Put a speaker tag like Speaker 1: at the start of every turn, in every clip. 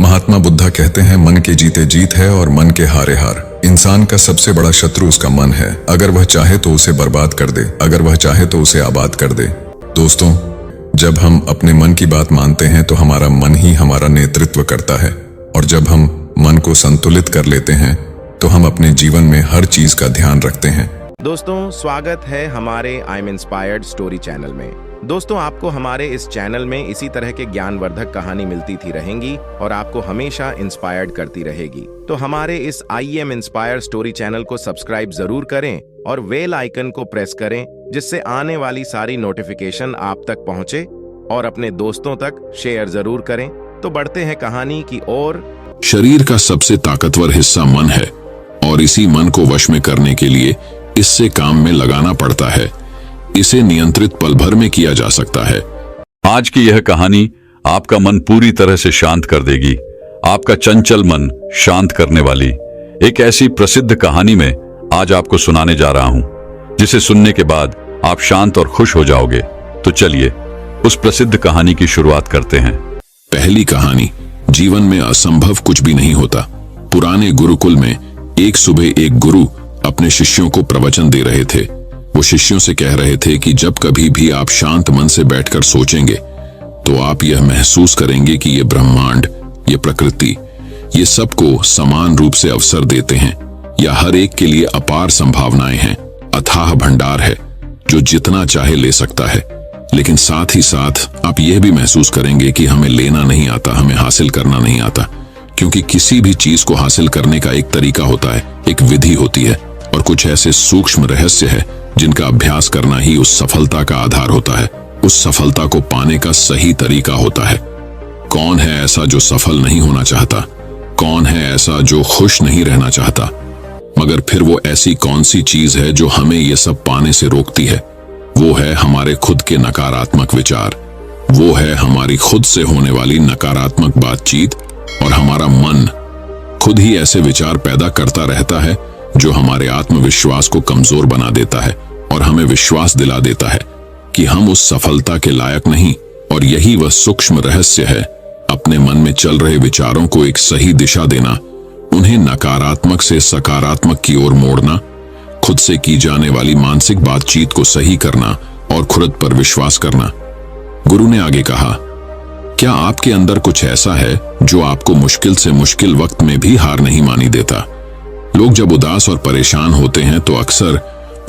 Speaker 1: महात्मा बुद्धा कहते हैं, मन के जीते जीत है और मन के हारे हार। इंसान का सबसे बड़ा शत्रु उसका मन है। अगर वह चाहे तो उसे बर्बाद कर दे, अगर वह चाहे तो उसे आबाद कर दे। दोस्तों, जब हम अपने मन की बात मानते हैं तो हमारा मन ही हमारा नेतृत्व करता है, और जब हम मन को संतुलित कर लेते हैं तो हम अपने जीवन में हर चीज का ध्यान रखते हैं।
Speaker 2: दोस्तों, स्वागत है हमारे I am inspired story channel में। दोस्तों, आपको हमारे इस चैनल में इसी तरह के ज्ञानवर्धक कहानी मिलती थी रहेंगी और आपको हमेशा इंस्पायर्ड करती रहेगी। तो हमारे इस I am inspired story channel को सब्सक्राइब जरूर करें और बेल आइकन को प्रेस करें, जिससे आने वाली सारी नोटिफिकेशन आप तक पहुंचे, और अपने दोस्तों तक शेयर जरूर करें। तो बढ़ते हैं कहानी की ओर।
Speaker 3: शरीर का सबसे ताकतवर हिस्सा मन है, और इसी मन को वश में करने के लिए इससे काम में लगाना पड़ता है। इसे नियंत्रित पल भर में किया जा सकता है।
Speaker 4: आज की यह कहानी आपका मन पूरी तरह से शांत कर देगी। आपका चंचल मन शांत करने वाली एक ऐसी प्रसिद्ध कहानी में आज आपको सुनाने जा रहा हूं, जिसे सुनने के बाद आप शांत और खुश हो जाओगे। तो चलिए उस प्रसिद्ध कहानी की शुरुआत करते हैं।
Speaker 3: पहली कहानी। जीवन में असंभव कुछ भी नहीं होता। पुराने गुरुकुल में एक सुबह एक गुरु अपने शिष्यों को प्रवचन दे रहे थे। वो शिष्यों से कह रहे थे कि जब कभी भी आप शांत मन से बैठकर सोचेंगे तो आप यह महसूस करेंगे कि ये ब्रह्मांड, ये प्रकृति, ये सबको समान रूप से अवसर देते हैं। या हर एक के लिए अपार संभावनाएं हैं, अथाह भंडार है जो जितना चाहे ले सकता है। लेकिन साथ ही साथ आप यह भी महसूस करेंगे कि हमें लेना नहीं आता, हमें हासिल करना नहीं आता, क्योंकि किसी भी चीज को हासिल करने का एक तरीका होता है, एक विधि होती है, और कुछ ऐसे सूक्ष्म रहस्य है जिनका अभ्यास करना ही उस सफलता का आधार होता है, उस सफलता को पाने का सही तरीका होता है। कौन है ऐसा जो सफल नहीं होना चाहता? कौन है ऐसा जो खुश नहीं रहना चाहता? मगर फिर वो ऐसी कौन सी चीज है जो हमें ये सब पाने से रोकती है? वो है हमारे खुद के नकारात्मक विचार। वो है हमारी खुद से होने वाली नकारात्मक बातचीत, और हमारा मन खुद ही ऐसे विचार पैदा करता रहता है जो हमारे आत्मविश्वास को कमजोर बना देता है और हमें विश्वास दिला देता है कि हम उस सफलता के लायक नहीं। और यही वह सूक्ष्म रहस्य है, अपने मन में चल रहे विचारों को एक सही दिशा देना, उन्हें नकारात्मक से सकारात्मक की ओर मोड़ना, खुद से की जाने वाली मानसिक बातचीत को सही करना और खुद पर विश्वास करना। गुरु ने आगे कहा, क्या आपके अंदर कुछ ऐसा है जो आपको मुश्किल से मुश्किल वक्त में भी हार नहीं मानी देता? लोग जब उदास और परेशान होते हैं तो अक्सर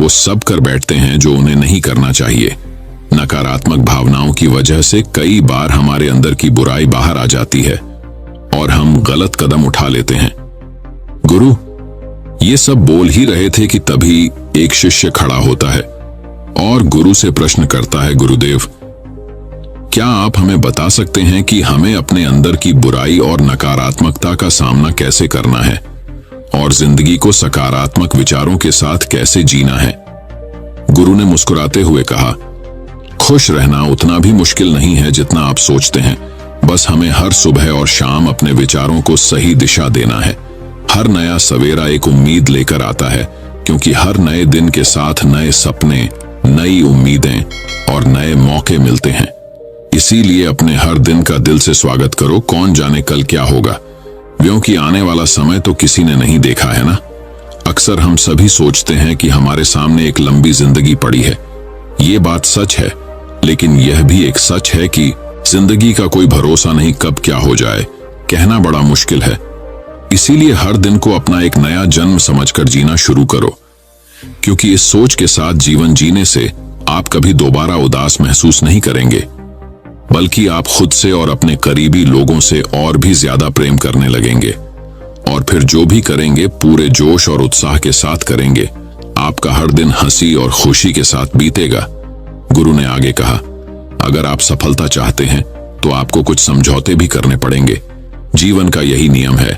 Speaker 3: वो सब कर बैठते हैं जो उन्हें नहीं करना चाहिए। नकारात्मक भावनाओं की वजह से कई बार हमारे अंदर की बुराई बाहर आ जाती है और हम गलत कदम उठा लेते हैं। गुरु ये सब बोल ही रहे थे कि तभी एक शिष्य खड़ा होता है और गुरु से प्रश्न करता है, गुरुदेव, क्या आप हमें बता सकते हैं कि हमें अपने अंदर की बुराई और नकारात्मकता का सामना कैसे करना है और जिंदगी को सकारात्मक विचारों के साथ कैसे जीना है? गुरु ने मुस्कुराते हुए कहा, खुश रहना उतना भी मुश्किल नहीं है जितना आप सोचते हैं। बस हमें हर सुबह और शाम अपने विचारों को सही दिशा देना है। हर नया सवेरा एक उम्मीद लेकर आता है, क्योंकि हर नए दिन के साथ नए सपने, नई उम्मीदें और नए मौके मिलते हैं। इसीलिए अपने हर दिन का दिल से स्वागत करो। कौन जाने कल क्या होगा, क्योंकि आने वाला समय तो किसी ने नहीं देखा है ना। अक्सर हम सभी सोचते हैं कि हमारे सामने एक लंबी जिंदगी पड़ी है। ये बात सच है, लेकिन यह भी एक सच है कि जिंदगी का कोई भरोसा नहीं, कब क्या हो जाए कहना बड़ा मुश्किल है। इसीलिए हर दिन को अपना एक नया जन्म समझकर जीना शुरू करो, क्योंकि इस सोच के साथ जीवन जीने से आप कभी दोबारा उदास महसूस नहीं करेंगे, बल्कि आप खुद से और अपने करीबी लोगों से और भी ज्यादा प्रेम करने लगेंगे। और फिर जो भी करेंगे पूरे जोश और उत्साह के साथ करेंगे। आपका हर दिन हंसी और खुशी के साथ बीतेगा। गुरु ने आगे कहा, अगर आप सफलता चाहते हैं तो आपको कुछ समझौते भी करने पड़ेंगे। जीवन का यही नियम है,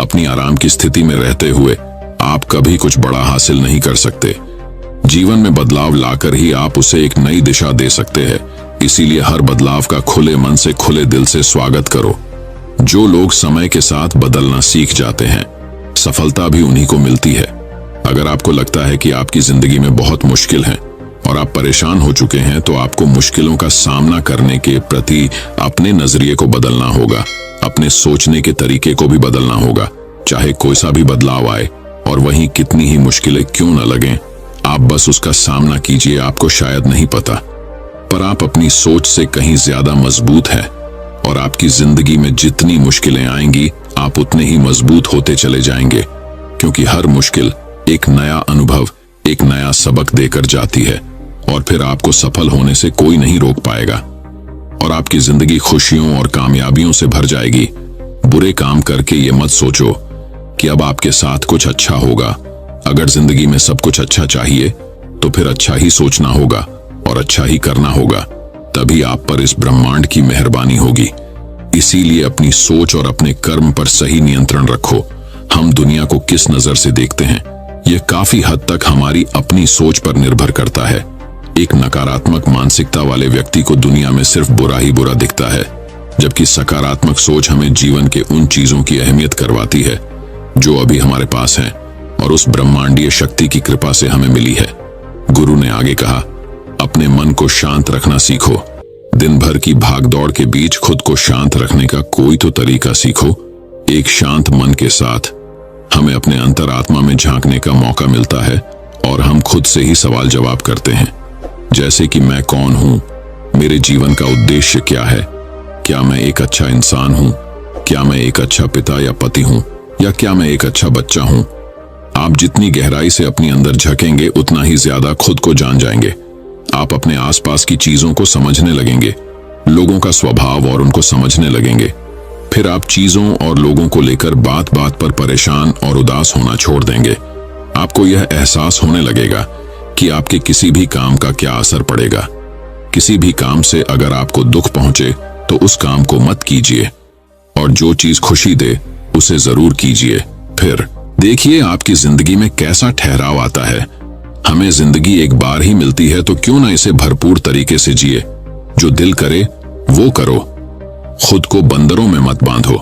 Speaker 3: अपनी आराम की स्थिति में रहते हुए आप कभी कुछ बड़ा हासिल नहीं कर सकते। जीवन में बदलाव लाकर ही आप उसे एक नई दिशा दे सकते हैं। इसीलिए हर बदलाव का खुले मन से, खुले दिल से स्वागत करो। जो लोग समय के साथ बदलना सीख जाते हैं, सफलता भी उन्हीं को मिलती है। अगर आपको लगता है कि आपकी जिंदगी में बहुत मुश्किल है, और आप परेशान हो चुके हैं, तो आपको मुश्किलों का सामना करने के प्रति अपने नजरिए को बदलना होगा, अपने सोचने के तरीके को भी बदलना होगा। चाहे कोई सा भी बदलाव आए और वहीं कितनी ही मुश्किलें क्यों न लगें, आप बस उसका सामना कीजिए। आपको शायद नहीं पता, पर आप अपनी सोच से कहीं ज्यादा मजबूत हैं और आपकी जिंदगी में जितनी मुश्किलें आएंगी, आप उतने ही मजबूत होते चले जाएंगे, क्योंकि हर मुश्किल एक नया अनुभव, एक नया सबक देकर जाती है और फिर आपको सफल होने से कोई नहीं रोक पाएगा और आपकी जिंदगी खुशियों और कामयाबियों से भर जाएगी। बुरे काम करके ये मत सोचो कि अब आपके साथ कुछ अच्छा होगा। अगर जिंदगी में सब कुछ अच्छा चाहिए तो फिर अच्छा ही सोचना होगा और अच्छा ही करना होगा, तभी आप पर इस ब्रह्मांड की मेहरबानी होगी। इसीलिए अपनी सोच और अपने कर्म पर सही नियंत्रण रखो। हम दुनिया को किस नजर से देखते हैं, यह काफी हद तक हमारी अपनी सोच पर निर्भर करता है। एक नकारात्मक मानसिकता वाले व्यक्ति को दुनिया में सिर्फ बुरा ही बुरा दिखता है, जबकि सकारात्मक सोच हमें जीवन के उन चीजों की अहमियत करवाती है जो अभी हमारे पास हैं और उस ब्रह्मांडीय शक्ति की कृपा से हमें मिली है। गुरु ने आगे कहा, अपने मन को शांत रखना सीखो। दिन भर की भागदौड़ के बीच खुद को शांत रखने का कोई तो तरीका सीखो। एक शांत मन के साथ हमें अपने अंतरात्मा में झांकने का मौका मिलता है और हम खुद से ही सवाल जवाब करते हैं, जैसे कि मैं कौन हूं, मेरे जीवन का उद्देश्य क्या है, क्या मैं एक अच्छा इंसान हूं, क्या मैं एक अच्छा पिता या पति हूं, या क्या मैं एक अच्छा बच्चा हूं। आप जितनी गहराई से अपनी अंदर झकेंगे, उतना ही ज्यादा खुद को जान जाएंगे। आप अपने आसपास की चीजों को समझने लगेंगे, लोगों का स्वभाव और उनको समझने लगेंगे। फिर आप चीजों और लोगों को लेकर बात बात पर परेशान और उदास होना छोड़ देंगे। आपको यह एहसास होने लगेगा कि आपके किसी भी काम का क्या असर पड़ेगा। किसी भी काम से अगर आपको दुख पहुंचे तो उस काम को मत कीजिए और जो चीज खुशी दे उसे जरूर कीजिए। फिर देखिए आपकी जिंदगी में कैसा ठहराव आता है। हमें जिंदगी एक बार ही मिलती है, तो क्यों ना इसे भरपूर तरीके से जिए। जो दिल करे वो करो, खुद को बंदरों में मत बांधो,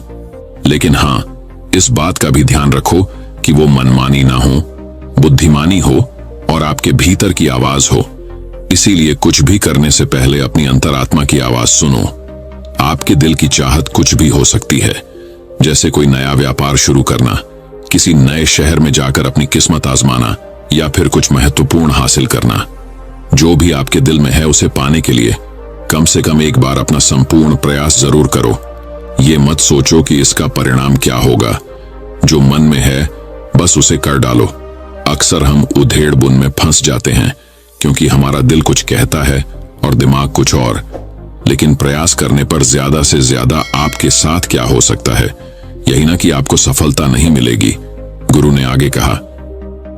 Speaker 3: लेकिन हाँ, इस बात का भी ध्यान रखो कि वो मनमानी ना हो, बुद्धिमानी हो और आपके भीतर की आवाज हो। इसीलिए कुछ भी करने से पहले अपनी अंतरात्मा की आवाज सुनो। आपके दिल की चाहत कुछ भी हो सकती है, जैसे कोई नया व्यापार शुरू करना, किसी नए शहर में जाकर अपनी किस्मत आजमाना या फिर कुछ महत्वपूर्ण हासिल करना। जो भी आपके दिल में है उसे पाने के लिए कम से कम एक बार अपना संपूर्ण प्रयास जरूर करो। ये मत सोचो कि इसका परिणाम क्या होगा। जो मन में है बस उसे कर डालो। अक्सर हम उधेड़ बुन में फंस जाते हैं क्योंकि हमारा दिल कुछ कहता है और दिमाग कुछ और, लेकिन प्रयास करने पर ज्यादा से ज्यादा आपके साथ क्या हो सकता है, यही ना कि आपको सफलता नहीं मिलेगी। गुरु ने आगे कहा,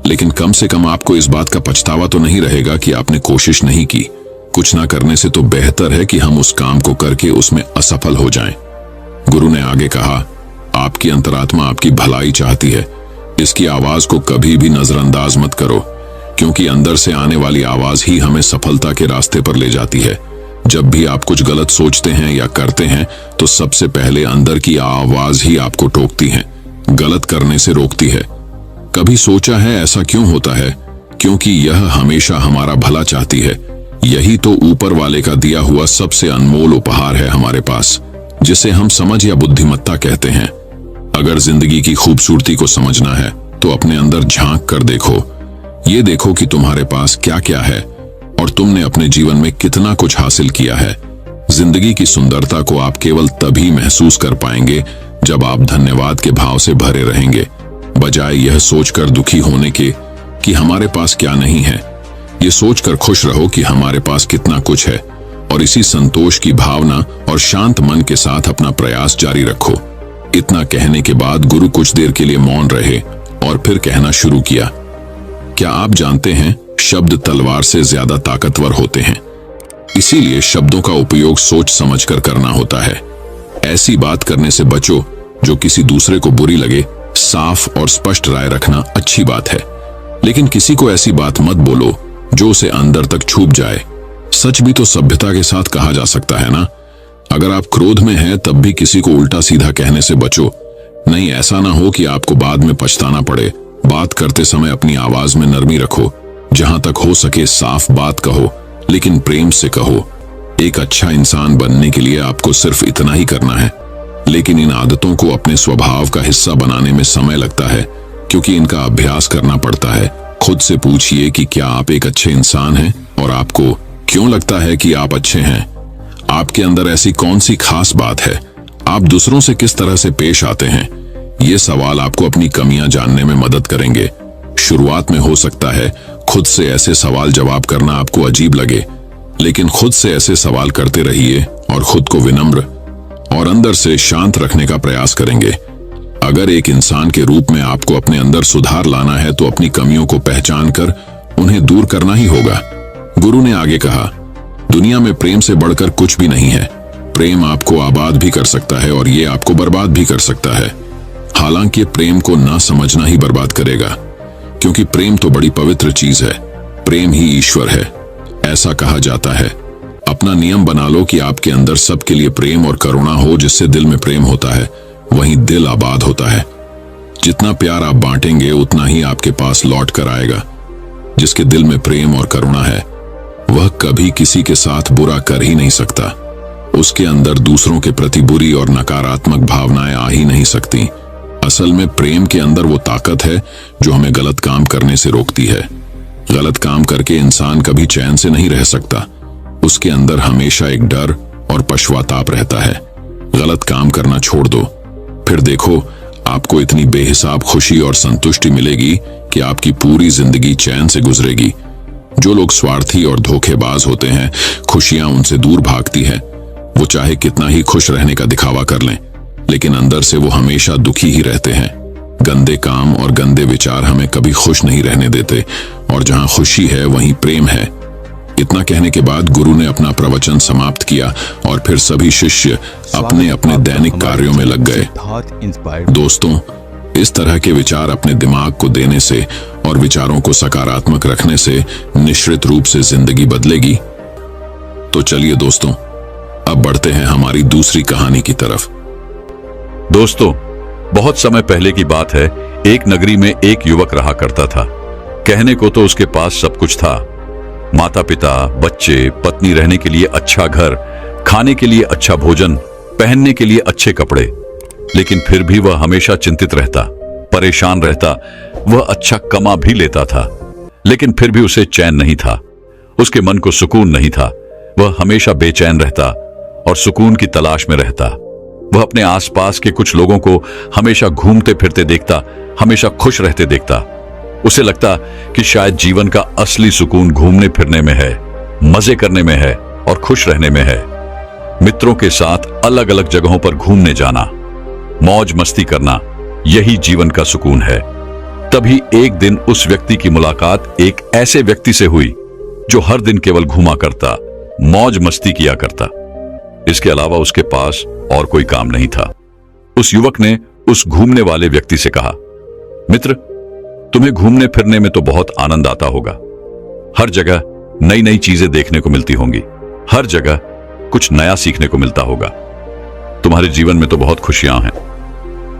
Speaker 3: लेकिन कम से कम आपको इस बात का पछतावा तो नहीं रहेगा कि आपने कोशिश नहीं की। कुछ ना करने से तो बेहतर है कि हम उस काम को करके उसमें असफल हो जाएं। गुरु ने आगे कहा, आपकी अंतरात्मा आपकी भलाई चाहती है। इसकी आवाज को कभी भी नजरअंदाज मत करो, क्योंकि अंदर से आने वाली आवाज ही हमें सफलता के रास्ते पर ले जाती है। जब भी आप कुछ गलत सोचते हैं या करते हैं तो सबसे पहले अंदर की आवाज ही आपको टोकती है, गलत करने से रोकती है। कभी सोचा है ऐसा क्यों होता है? क्योंकि यह हमेशा हमारा भला चाहती है। यही तो ऊपर वाले का दिया हुआ सबसे अनमोल उपहार है हमारे पास, जिसे हम समझ या बुद्धिमत्ता कहते हैं। अगर जिंदगी की खूबसूरती को समझना है तो अपने अंदर झांक कर देखो। ये देखो कि तुम्हारे पास क्या क्या है और तुमने अपने जीवन में कितना कुछ हासिल किया है। जिंदगी की सुंदरता को आप केवल तभी महसूस कर पाएंगे जब आप धन्यवाद के भाव से भरे रहेंगे, बजाय यह सोचकर दुखी होने के कि हमारे पास क्या नहीं है। ये सोचकर खुश रहो कि हमारे पास कितना कुछ है और इसी संतोष की भावना और शांत मन के साथ अपना प्रयास जारी रखो। इतना कहने के बाद गुरु कुछ देर के लिए मौन रहे और फिर कहना शुरू किया, क्या आप जानते हैं, शब्द तलवार से ज्यादा ताकतवर होते हैं। इसीलिए शब्दों का उपयोग सोच समझकर करना होता है। ऐसी बात करने से बचो जो किसी दूसरे को बुरी लगे। साफ और स्पष्ट राय रखना अच्छी बात है, लेकिन किसी को ऐसी बात मत बोलो जो उसे अंदर तक छू जाए। सच भी तो सभ्यता के साथ कहा जा सकता है ना। अगर आप क्रोध में हैं तब भी किसी को उल्टा सीधा कहने से बचो। नहीं, ऐसा ना हो कि आपको बाद में पछताना पड़े। बात करते समय अपनी आवाज में नरमी रखो, जहां तक हो सके साफ बात कहो, लेकिन प्रेम से कहो। एक अच्छा इंसान बनने के लिए आपको सिर्फ इतना ही करना है, लेकिन इन आदतों को अपने स्वभाव का हिस्सा बनाने में समय लगता है, क्योंकि इनका अभ्यास करना पड़ता है। खुद से पूछिए कि क्या आप एक अच्छे इंसान हैं, और आपको क्यों लगता है कि आप अच्छे हैं। आपके अंदर ऐसी कौन सी खास बात है, आप दूसरों से किस तरह से पेश आते हैं। ये सवाल आपको अपनी कमियां जानने में मदद करेंगे। शुरुआत में हो सकता है खुद से ऐसे सवाल जवाब करना आपको अजीब लगे, लेकिन खुद से ऐसे सवाल करते रहिए और खुद को विनम्र और अंदर से शांत रखने का प्रयास करेंगे। अगर एक इंसान के रूप में आपको अपने अंदर सुधार लाना है तो अपनी कमियों को पहचान कर उन्हें दूर करना ही होगा। गुरु ने आगे कहा, दुनिया में प्रेम से बढ़कर कुछ भी नहीं है। प्रेम आपको आबाद भी कर सकता है और ये आपको बर्बाद भी कर सकता है। हालांकि प्रेम को ना समझना ही बर्बाद करेगा, क्योंकि प्रेम तो बड़ी पवित्र चीज है। प्रेम ही ईश्वर है, ऐसा कहा जाता है। अपना नियम बना लो कि आपके अंदर सबके लिए प्रेम और करुणा हो। जिससे दिल में प्रेम होता है, वहीं दिल आबाद होता है। जितना प्यार आप बांटेंगे, उतना ही आपके पास लौट कर आएगा। जिसके दिल में प्रेम और करुणा है, वह कभी किसी के साथ बुरा कर ही नहीं सकता। उसके अंदर दूसरों के प्रति बुरी और नकारात्मक भावनाएं आ ही नहीं सकती। असल में प्रेम के अंदर वो ताकत है जो हमें गलत काम करने से रोकती है। गलत काम करके इंसान कभी चैन से नहीं रह सकता। उसके अंदर हमेशा एक डर और पश्चाताप रहता है। गलत काम करना छोड़ दो, फिर देखो आपको इतनी बेहिसाब खुशी और संतुष्टि मिलेगी कि आपकी पूरी जिंदगी चैन से गुजरेगी। जो लोग स्वार्थी और धोखेबाज होते हैं, खुशियां उनसे दूर भागती है। वो चाहे कितना ही खुश रहने का दिखावा कर लें, लेकिन अंदर से वो हमेशा दुखी ही रहते हैं। गंदे काम और गंदे विचार हमें कभी खुश नहीं रहने देते, और जहां खुशी है वहीं प्रेम है। इतना कहने के बाद गुरु ने अपना प्रवचन समाप्त किया और फिर सभी शिष्य अपने अपने दैनिक कार्यों में लग गए। दोस्तों, इस तरह के विचार अपने दिमाग को देने से और विचारों को सकारात्मक रखने से निश्चित रूप से जिंदगी बदलेगी। तो चलिए दोस्तों, अब बढ़ते हैं हमारी दूसरी कहानी की तरफ।
Speaker 4: दोस्तों, बहुत समय पहले की बात है। एक नगरी में एक युवक रहा करता था। कहने को तो उसके पास सब कुछ था, माता पिता, बच्चे, पत्नी, रहने के लिए अच्छा घर, खाने के लिए अच्छा भोजन, पहनने के लिए अच्छे कपड़े। लेकिन फिर भी वह हमेशा चिंतित रहता, परेशान रहता। वह अच्छा कमा भी लेता था, लेकिन फिर भी उसे चैन नहीं था। उसके मन को सुकून नहीं था। वह हमेशा बेचैन रहता और सुकून की तलाश में रहता। वह अपने आसपास के कुछ लोगों को हमेशा घूमते फिरते देखता, हमेशा खुश रहते देखता। उसे लगता कि शायद जीवन का असली सुकून घूमने फिरने में है, मजे करने में है और खुश रहने में है। मित्रों के साथ अलग अलग जगहों पर घूमने जाना, मौज मस्ती करना, यही जीवन का सुकून है। तभी एक दिन उस व्यक्ति की मुलाकात एक ऐसे व्यक्ति से हुई जो हर दिन केवल घूमा करता, मौज मस्ती किया करता। इसके अलावा उसके पास और कोई काम नहीं था। उस युवक ने उस घूमने वाले व्यक्ति से कहा, मित्र, तुम्हें घूमने फिरने में तो बहुत आनंद आता होगा। हर जगह नई नई चीजें देखने को मिलती होंगी, हर जगह कुछ नया सीखने को मिलता होगा। तुम्हारे जीवन में तो बहुत खुशियां हैं,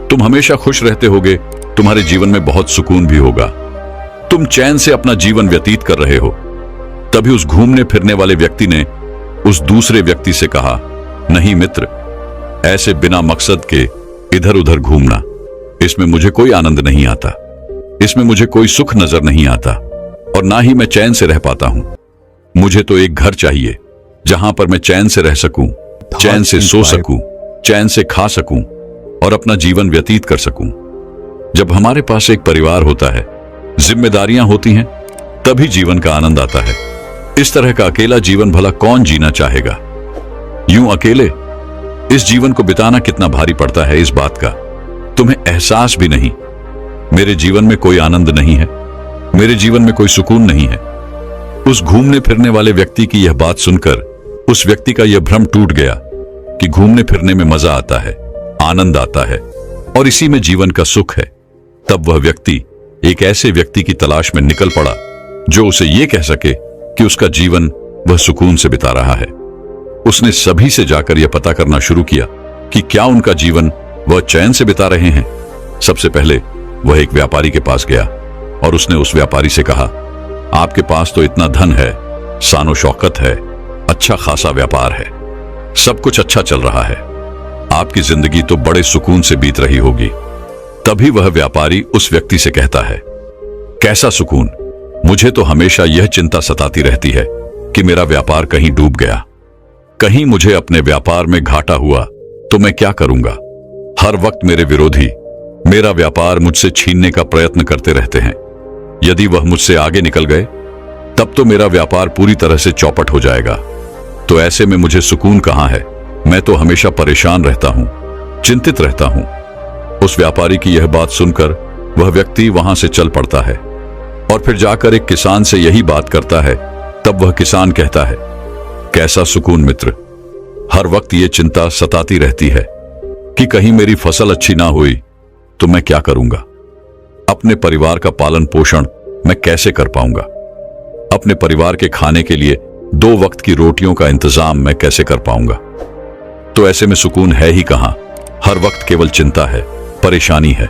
Speaker 4: तुम हमेशा खुश रहते होगे, तुम्हारे जीवन में बहुत सुकून भी होगा, तुम चैन से अपना जीवन व्यतीत कर रहे हो। तभी उस घूमने फिरने वाले व्यक्ति ने उस दूसरे व्यक्ति से कहा, नहीं मित्र, ऐसे बिना मकसद के इधर उधर घूमना, इसमें मुझे कोई आनंद नहीं आता, इसमें मुझे कोई सुख नजर नहीं आता और ना ही मैं चैन से रह पाता हूं। मुझे तो एक घर चाहिए जहां पर मैं चैन से रह सकूं, चैन से सो सकूं, चैन से खा सकूं और अपना जीवन व्यतीत कर सकूं। जब हमारे पास एक परिवार होता है, जिम्मेदारियां होती हैं, तभी जीवन का आनंद आता है। इस तरह का अकेला जीवन भला कौन जीना चाहेगा? यूं अकेले इस जीवन को बिताना कितना भारी पड़ता है, इस बात का तुम्हें एहसास भी नहीं। मेरे जीवन में कोई आनंद नहीं है, मेरे जीवन में कोई सुकून नहीं है। उस घूमने फिरने वाले व्यक्ति की यह बात सुनकर उस व्यक्ति का यह भ्रम टूट गया कि घूमने फिरने में मजा आता है, आनंद आता है और इसी में जीवन का सुख है। तब वह व्यक्ति एक ऐसे व्यक्ति की तलाश में निकल पड़ा जो उसे यह कह सके कि उसका जीवन वह सुकून से बिता रहा है। उसने सभी से जाकर यह पता करना शुरू किया कि क्या उनका जीवन वह चैन से बिता रहे हैं। सबसे पहले वह एक व्यापारी के पास गया और उसने उस व्यापारी से कहा, आपके पास तो इतना धन है, शानो शौकत है, अच्छा खासा व्यापार है, सब कुछ अच्छा चल रहा है, आपकी जिंदगी तो बड़े सुकून से बीत रही होगी। तभी वह व्यापारी उस व्यक्ति से कहता है, कैसा सुकून? मुझे तो हमेशा यह चिंता सताती रहती है कि मेरा व्यापार कहीं डूब गया, कहीं मुझे अपने व्यापार में घाटा हुआ तो मैं क्या करूंगा। हर वक्त मेरे विरोधी मेरा व्यापार मुझसे छीनने का प्रयत्न करते रहते हैं। यदि वह मुझसे आगे निकल गए तब तो मेरा व्यापार पूरी तरह से चौपट हो जाएगा। तो ऐसे में मुझे सुकून कहां है? मैं तो हमेशा परेशान रहता हूं, चिंतित रहता हूं। उस व्यापारी की यह बात सुनकर वह व्यक्ति वहां से चल पड़ता है और फिर जाकर एक किसान से यही बात करता है। तब वह किसान कहता है, कैसा सुकून मित्र, हर वक्त ये चिंता सताती रहती है कि कहीं मेरी फसल अच्छी ना हुई तो मैं क्या करूंगा। अपने परिवार का पालन पोषण मैं कैसे कर पाऊंगा। अपने परिवार के खाने के लिए 2 वक्त की रोटियों का इंतजाम मैं कैसे कर पाऊंगा। तो ऐसे में सुकून है ही कहां, हर वक्त केवल चिंता है, परेशानी है।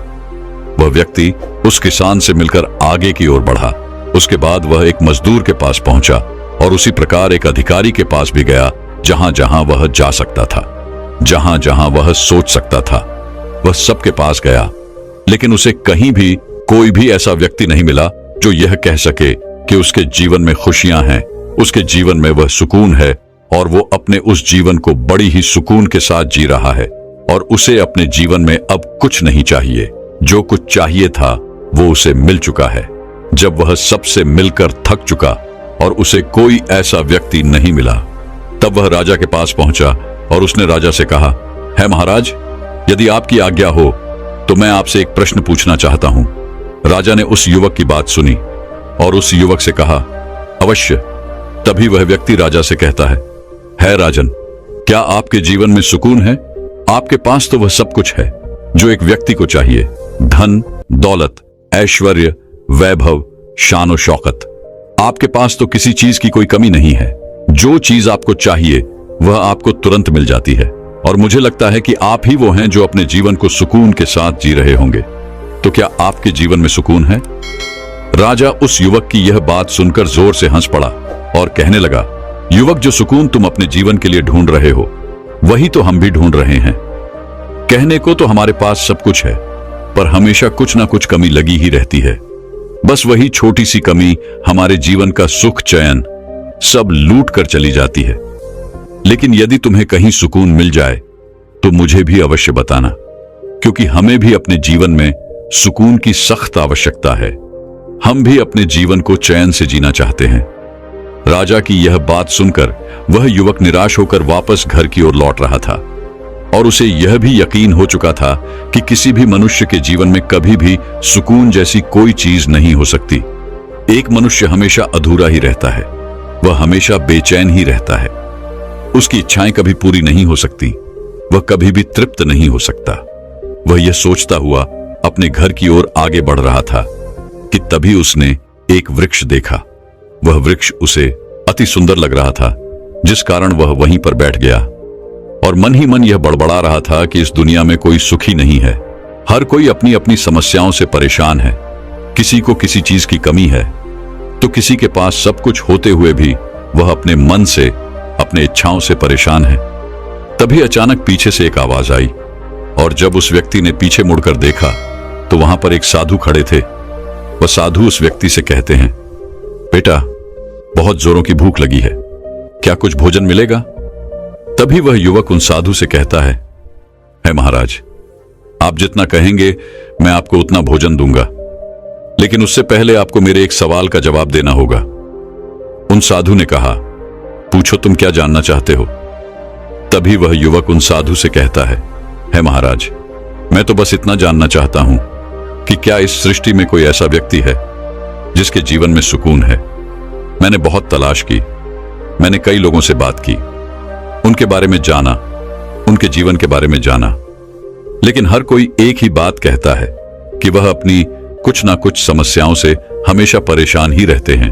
Speaker 4: वह व्यक्ति उस किसान से मिलकर आगे की ओर बढ़ा। उसके बाद वह एक मजदूर के पास पहुंचा और उसी प्रकार एक अधिकारी के पास भी गया। जहां जहां वह जा सकता था, जहां जहां वह सोच सकता था, वह सबके पास गया, लेकिन उसे कहीं भी कोई भी ऐसा व्यक्ति नहीं मिला जो यह कह सके कि उसके जीवन में खुशियां हैं, उसके जीवन में वह सुकून है और वो अपने उस जीवन को बड़ी ही सुकून के साथ जी रहा है और उसे अपने जीवन में अब कुछ नहीं चाहिए। जो कुछ चाहिए था वो उसे मिल चुका है। जब वह सबसे मिलकर थक चुका और उसे कोई ऐसा व्यक्ति नहीं मिला, तब वह राजा के पास पहुंचा और उसने राजा से कहा, है महाराज, यदि आपकी आज्ञा हो तो मैं आपसे एक प्रश्न पूछना चाहता हूं। राजा ने उस युवक की बात सुनी और उस युवक से कहा, अवश्य। तभी वह व्यक्ति राजा से कहता है राजन, क्या आपके जीवन में सुकून है? आपके पास तो वह सब कुछ है जो एक व्यक्ति को चाहिए, धन, दौलत, ऐश्वर्य, वैभव, शानो शौकत। आपके पास तो किसी चीज की कोई कमी नहीं है। जो चीज आपको चाहिए वह आपको तुरंत मिल जाती है और मुझे लगता है कि आप ही वो हैं जो अपने जीवन को सुकून के साथ जी रहे होंगे। तो क्या आपके जीवन में सुकून है? राजा उस युवक की यह बात सुनकर जोर से हंस पड़ा और कहने लगा, युवक, जो सुकून तुम अपने जीवन के लिए ढूंढ रहे हो वही तो हम भी ढूंढ रहे हैं। कहने को तो हमारे पास सब कुछ है, पर हमेशा कुछ ना कुछ कमी लगी ही रहती है। बस वही छोटी सी कमी हमारे जीवन का सुख चैन सब लूट कर चली जाती है। लेकिन यदि तुम्हें कहीं सुकून मिल जाए तो मुझे भी अवश्य बताना, क्योंकि हमें भी अपने जीवन में सुकून की सख्त आवश्यकता है। हम भी अपने जीवन को चैन से जीना चाहते हैं। राजा की यह बात सुनकर वह युवक निराश होकर वापस घर की ओर लौट रहा था और उसे यह भी यकीन हो चुका था कि किसी भी मनुष्य के जीवन में कभी भी सुकून जैसी कोई चीज नहीं हो सकती। एक मनुष्य हमेशा अधूरा ही रहता है, वह हमेशा बेचैन ही रहता है। उसकी इच्छाएं कभी पूरी नहीं हो सकती, वह कभी भी तृप्त नहीं हो सकता। वह यह सोचता हुआ अपने घर की ओर आगे बढ़ रहा था कि तभी उसने एक वृक्ष देखा। वह वृक्ष उसे अति सुंदर लग रहा था, जिस कारण वह वहीं पर बैठ गया और मन ही मन यह बड़बड़ा रहा था कि इस दुनिया में कोई सुखी नहीं है। हर कोई अपनी अपनी समस्याओं से परेशान है। किसी को किसी चीज की कमी है तो किसी के पास सब कुछ होते हुए भी वह अपने मन से, अपने इच्छाओं से परेशान है। तभी अचानक पीछे से एक आवाज आई और जब उस व्यक्ति ने पीछे मुड़कर देखा तो वहां पर एक साधु खड़े थे। वह साधु उस व्यक्ति से कहते हैं, बेटा, बहुत जोरों की भूख लगी है, क्या कुछ भोजन मिलेगा? तभी वह युवक उन साधु से कहता है महाराज, आप जितना कहेंगे मैं आपको उतना भोजन दूंगा, लेकिन उससे पहले आपको मेरे एक सवाल का जवाब देना होगा। उन साधु ने कहा, पूछो, तुम क्या जानना चाहते हो? तभी वह युवक उन साधु से कहता है महाराज, मैं तो बस इतना जानना चाहता हूं कि क्या इस सृष्टि में कोई ऐसा व्यक्ति है जिसके जीवन में सुकून है? मैंने बहुत तलाश की, मैंने कई लोगों से बात की, उनके बारे में जाना, उनके जीवन के बारे में जाना, लेकिन हर कोई एक ही बात कहता है कि वह अपनी कुछ ना कुछ समस्याओं से हमेशा परेशान ही रहते हैं।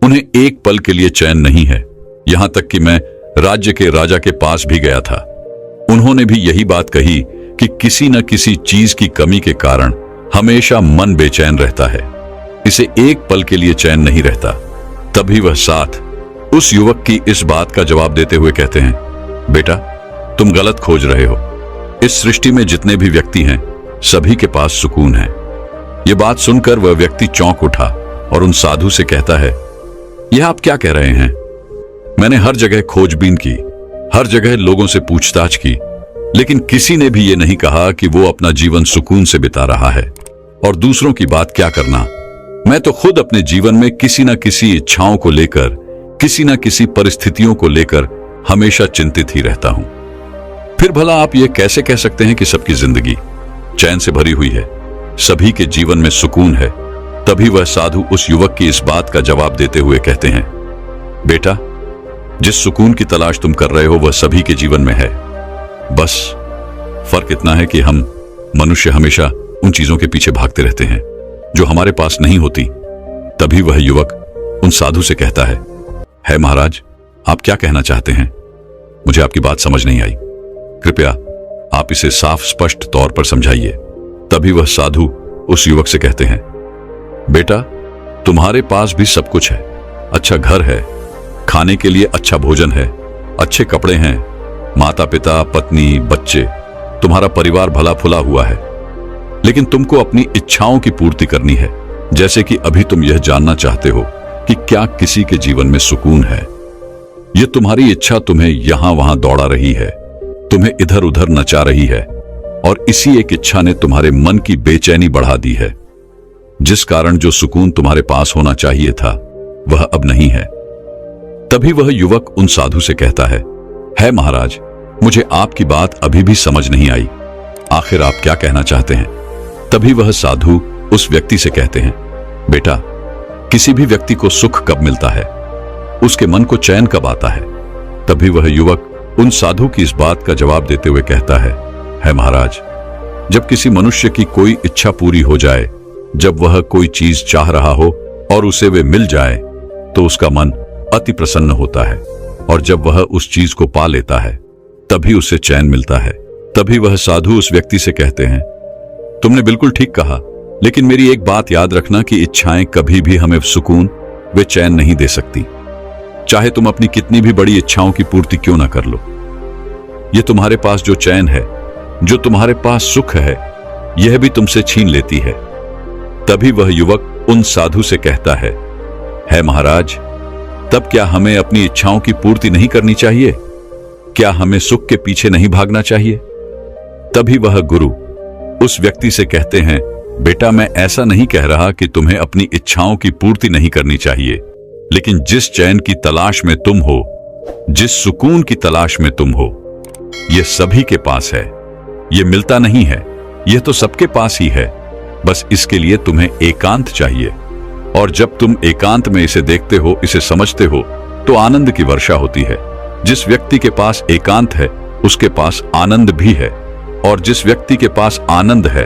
Speaker 4: उन्हें एक पल के लिए चैन नहीं है। यहां तक कि मैं राज्य के राजा के पास भी गया था, उन्होंने भी यही बात कही कि किसी न किसी चीज की कमी के कारण हमेशा मन बेचैन रहता है। इसे एक पल के लिए चैन नहीं रहता। तभी वह साथ उस युवक की इस बात का जवाब देते हुए कहते हैं, बेटा तुम गलत खोज रहे हो। इस सृष्टि में जितने भी व्यक्ति हैं सभी के पास सुकून है। यह बात सुनकर वह व्यक्ति चौंक उठा और उन साधु से कहता है, यह आप क्या कह रहे हैं? मैंने हर जगह खोजबीन की, हर जगह लोगों से पूछताछ की, लेकिन किसी ने भी यह नहीं कहा कि वो अपना जीवन सुकून से बिता रहा है। और दूसरों की बात क्या करना, मैं तो खुद अपने जीवन में किसी न किसी इच्छाओं को लेकर, किसी न किसी परिस्थितियों को लेकर हमेशा चिंतित ही रहता हूं। फिर भला आप यह कैसे कह सकते हैं कि सबकी जिंदगी चैन से भरी हुई है, सभी के जीवन में सुकून है? तभी वह साधु उस युवक की इस बात का जवाब देते हुए कहते हैं, बेटा जिस सुकून की तलाश तुम कर रहे हो वह सभी के जीवन में है। बस फर्क इतना है कि हम मनुष्य हमेशा उन चीजों के पीछे भागते रहते हैं जो हमारे पास नहीं होती। तभी वह युवक उन साधु से कहता है महाराज आप क्या कहना चाहते हैं? मुझे आपकी बात समझ नहीं आई, कृपया आप इसे साफ स्पष्ट तौर पर समझाइए। तभी वह साधु उस युवक से कहते हैं, बेटा तुम्हारे पास भी सब कुछ है, अच्छा घर है, खाने के लिए अच्छा भोजन है, अच्छे कपड़े हैं, माता पिता पत्नी बच्चे, तुम्हारा परिवार भला फुला हुआ है, लेकिन तुमको अपनी इच्छाओं की पूर्ति करनी है। जैसे कि अभी तुम यह जानना चाहते हो कि क्या किसी के जीवन में सुकून है। यह तुम्हारी इच्छा तुम्हें यहां वहां दौड़ा रही है, तुम्हें इधर उधर नचा रही है, और इसी एक इच्छा ने तुम्हारे मन की बेचैनी बढ़ा दी है, जिस कारण जो सुकून तुम्हारे पास होना चाहिए था वह अब नहीं है। तभी वह युवक उन साधु से कहता है महाराज मुझे आपकी बात अभी भी समझ नहीं आई, आखिर आप क्या कहना चाहते हैं? तभी वह साधु उस व्यक्ति से कहते हैं, बेटा किसी भी व्यक्ति को सुख कब मिलता है, उसके मन को चैन कब आता है? तभी वह युवक उन साधु की इस बात का जवाब देते हुए कहता है महाराज जब किसी मनुष्य की कोई इच्छा पूरी हो जाए, जब वह कोई चीज चाह रहा हो और उसे वे मिल जाए तो उसका मन अति प्रसन्न होता है, और जब वह उस चीज को पा लेता है तभी उसे चैन मिलता है। तभी वह साधु उस व्यक्ति से कहते हैं, तुमने बिल्कुल ठीक कहा, लेकिन मेरी एक बात याद रखना कि इच्छाएं कभी भी हमें सुकून वे चैन नहीं दे सकती, चाहे तुम अपनी कितनी भी बड़ी इच्छाओं की पूर्ति क्यों ना कर लो। यह तुम्हारे पास जो चैन है, जो तुम्हारे पास सुख है, यह भी तुमसे छीन लेती है। तभी वह युवक उन साधु से कहता है महाराज तब क्या हमें अपनी इच्छाओं की पूर्ति नहीं करनी चाहिए? क्या हमें सुख के पीछे नहीं भागना चाहिए? तभी वह गुरु उस व्यक्ति से कहते हैं, बेटा मैं ऐसा नहीं कह रहा कि तुम्हें अपनी इच्छाओं की पूर्ति नहीं करनी चाहिए, लेकिन जिस चैन की तलाश में तुम हो, जिस सुकून की तलाश में तुम हो, यह सभी के पास है, यह मिलता नहीं है, यह तो सबके पास ही है। बस इसके लिए तुम्हें एकांत चाहिए, और जब तुम एकांत में इसे देखते हो, इसे समझते हो, तो आनंद की वर्षा होती है। जिस व्यक्ति के पास एकांत है उसके पास आनंद भी है, और जिस व्यक्ति के पास आनंद है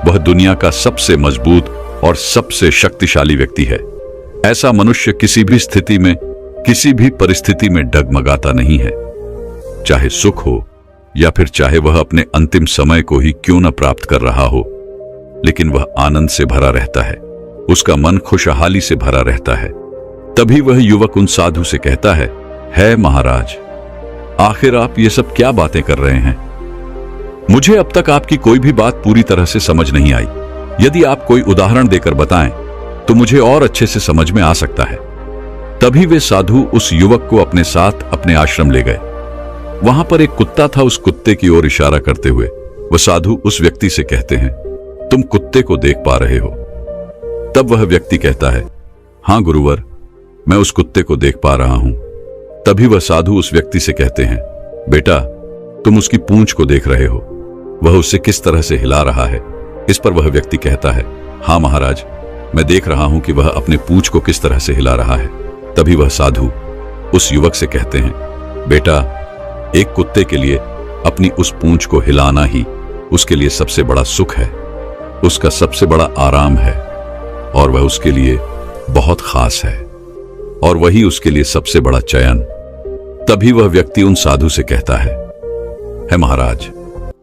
Speaker 4: वह दुनिया का सबसे मजबूत और सबसे शक्तिशाली व्यक्ति है। ऐसा मनुष्य किसी भी स्थिति में, किसी भी परिस्थिति में डगमगाता नहीं है, चाहे सुख हो या फिर चाहे वह अपने अंतिम समय को ही क्यों न प्राप्त कर रहा हो, लेकिन वह आनंद से भरा रहता है, उसका मन खुशहाली से भरा रहता है। तभी वह युवक उन साधु से कहता है महाराज आखिर आप ये सब क्या बातें कर रहे हैं? मुझे अब तक आपकी कोई भी बात पूरी तरह से समझ नहीं आई। यदि आप कोई उदाहरण देकर बताएं तो मुझे और अच्छे से समझ में आ सकता है। तभी वे साधु उस युवक को अपने साथ अपने आश्रम ले गए। वहां पर एक कुत्ता था, उस कुत्ते की ओर इशारा करते हुए वह साधु उस व्यक्ति से कहते हैं, तुम कुत्ते को देख पा रहे हो? तब वह व्यक्ति कहता है, हां गुरुवर मैं उस कुत्ते को देख पा रहा हूं। तभी वह साधु उस व्यक्ति से कहते हैं, बेटा तुम उसकी पूंछ को देख रहे हो, वह उसे किस तरह से हिला रहा है? इस पर वह व्यक्ति कहता है, हां महाराज मैं देख रहा हूं कि वह अपने पूंछ को किस तरह से हिला रहा है। तभी वह साधु उस युवक से कहते हैं, बेटा एक कुत्ते के लिए अपनी उस पूंछ को हिलाना ही उसके लिए सबसे बड़ा सुख है, उसका सबसे बड़ा आराम है, और वह उसके लिए बहुत खास है, और वही उसके लिए सबसे बड़ा चयन। तभी वह व्यक्ति उन साधु से कहता है महाराज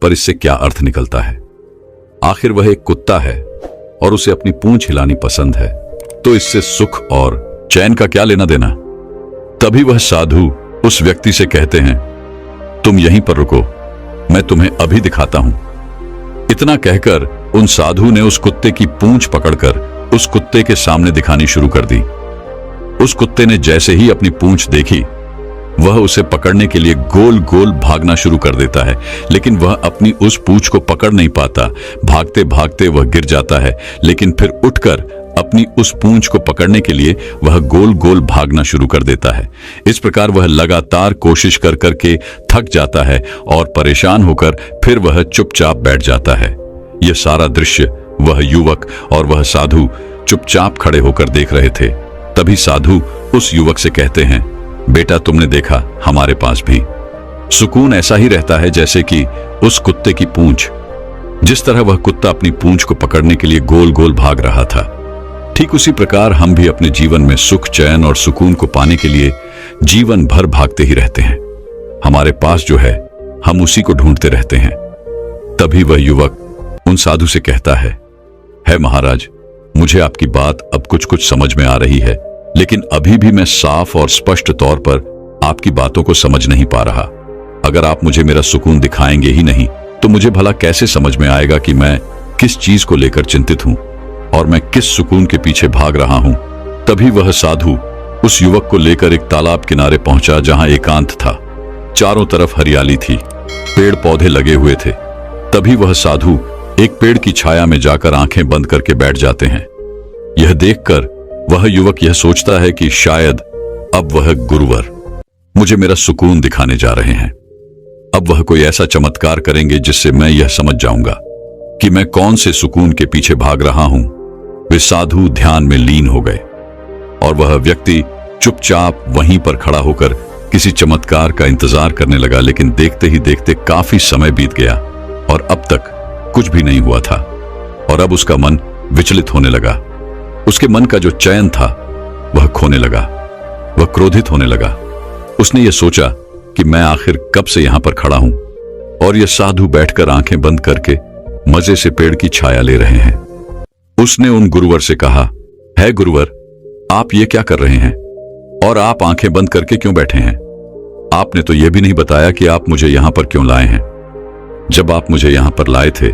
Speaker 4: पर इससे क्या अर्थ निकलता है? आखिर वह एक कुत्ता है और उसे अपनी पूंछ हिलानी पसंद है, तो इससे सुख और चैन का क्या लेना देना। तभी वह साधु उस व्यक्ति से कहते हैं, तुम यहीं पर रुको, मैं तुम्हें अभी दिखाता हूं। इतना कहकर उन साधु ने उस कुत्ते की पूंछ पकड़कर उस कुत्ते के सामने दिखानी शुरू कर दी। उस कुत्ते ने जैसे ही अपनी पूंछ देखी, वह उसे पकड़ने के लिए गोल गोल भागना शुरू कर देता है, लेकिन वह अपनी उस पूंछ को पकड़ नहीं पाता। भागते भागते वह गिर जाता है, लेकिन फिर उठकर अपनी उस पूंछ को पकड़ने के लिए वह गोल गोल भागना शुरू कर देता है। इस प्रकार वह लगातार कोशिश कर करके थक जाता है और परेशान होकर फिर वह चुपचाप बैठ जाता है। यह सारा दृश्य वह युवक और वह साधु चुपचाप खड़े होकर देख रहे थे। तभी साधु उस युवक से कहते हैं, बेटा, तुमने देखा, हमारे पास भी सुकून ऐसा ही रहता है जैसे कि उस कुत्ते की पूंछ। जिस तरह वह कुत्ता अपनी पूंछ को पकड़ने के लिए गोल गोल भाग रहा था, ठीक उसी प्रकार हम भी अपने जीवन में सुख, चैन और सुकून को पाने के लिए जीवन भर भागते ही रहते हैं। हमारे पास जो है, हम उसी को ढूंढते रहते हैं। तभी वह युवक उन साधु से कहता है महाराज, मुझे आपकी बात अब कुछ कुछ समझ में आ रही है, लेकिन अभी भी मैं साफ और स्पष्ट तौर पर आपकी बातों को समझ नहीं पा रहा। अगर आप मुझे मेरा सुकून दिखाएंगे ही नहीं, तो मुझे भला कैसे समझ में आएगा कि मैं किस चीज को लेकर चिंतित हूं और मैं किस सुकून के पीछे भाग रहा हूं। तभी वह साधु उस युवक को लेकर एक तालाब किनारे पहुंचा, जहां एकांत था। चारों तरफ हरियाली थी, पेड़ पौधे लगे हुए थे। तभी वह साधु एक पेड़ की छाया में जाकर आंखें बंद करके बैठ जाते हैं। यह देखकर वह युवक यह सोचता है कि शायद अब वह गुरुवर मुझे मेरा सुकून दिखाने जा रहे हैं। अब वह कोई ऐसा चमत्कार करेंगे जिससे मैं यह समझ जाऊंगा कि मैं कौन से सुकून के पीछे भाग रहा हूं। वे साधु ध्यान में लीन हो गए और वह व्यक्ति चुपचाप वहीं पर खड़ा होकर किसी चमत्कार का इंतजार करने लगा। लेकिन देखते ही देखते काफी समय बीत गया और अब तक कुछ भी नहीं हुआ था। और अब उसका मन विचलित होने लगा। उसके मन का जो चैन था वह खोने लगा। वह क्रोधित होने लगा। उसने यह सोचा कि मैं आखिर कब से यहां पर खड़ा हूं और यह साधु बैठकर आंखें बंद करके मजे से पेड़ की छाया ले रहे हैं। उसने उन गुरुवर से कहा, है गुरुवर, आप ये क्या कर रहे हैं और आप आंखें बंद करके क्यों बैठे हैं? आपने तो यह भी नहीं बताया कि आप मुझे यहां पर क्यों लाए हैं। जब आप मुझे यहां पर लाए थे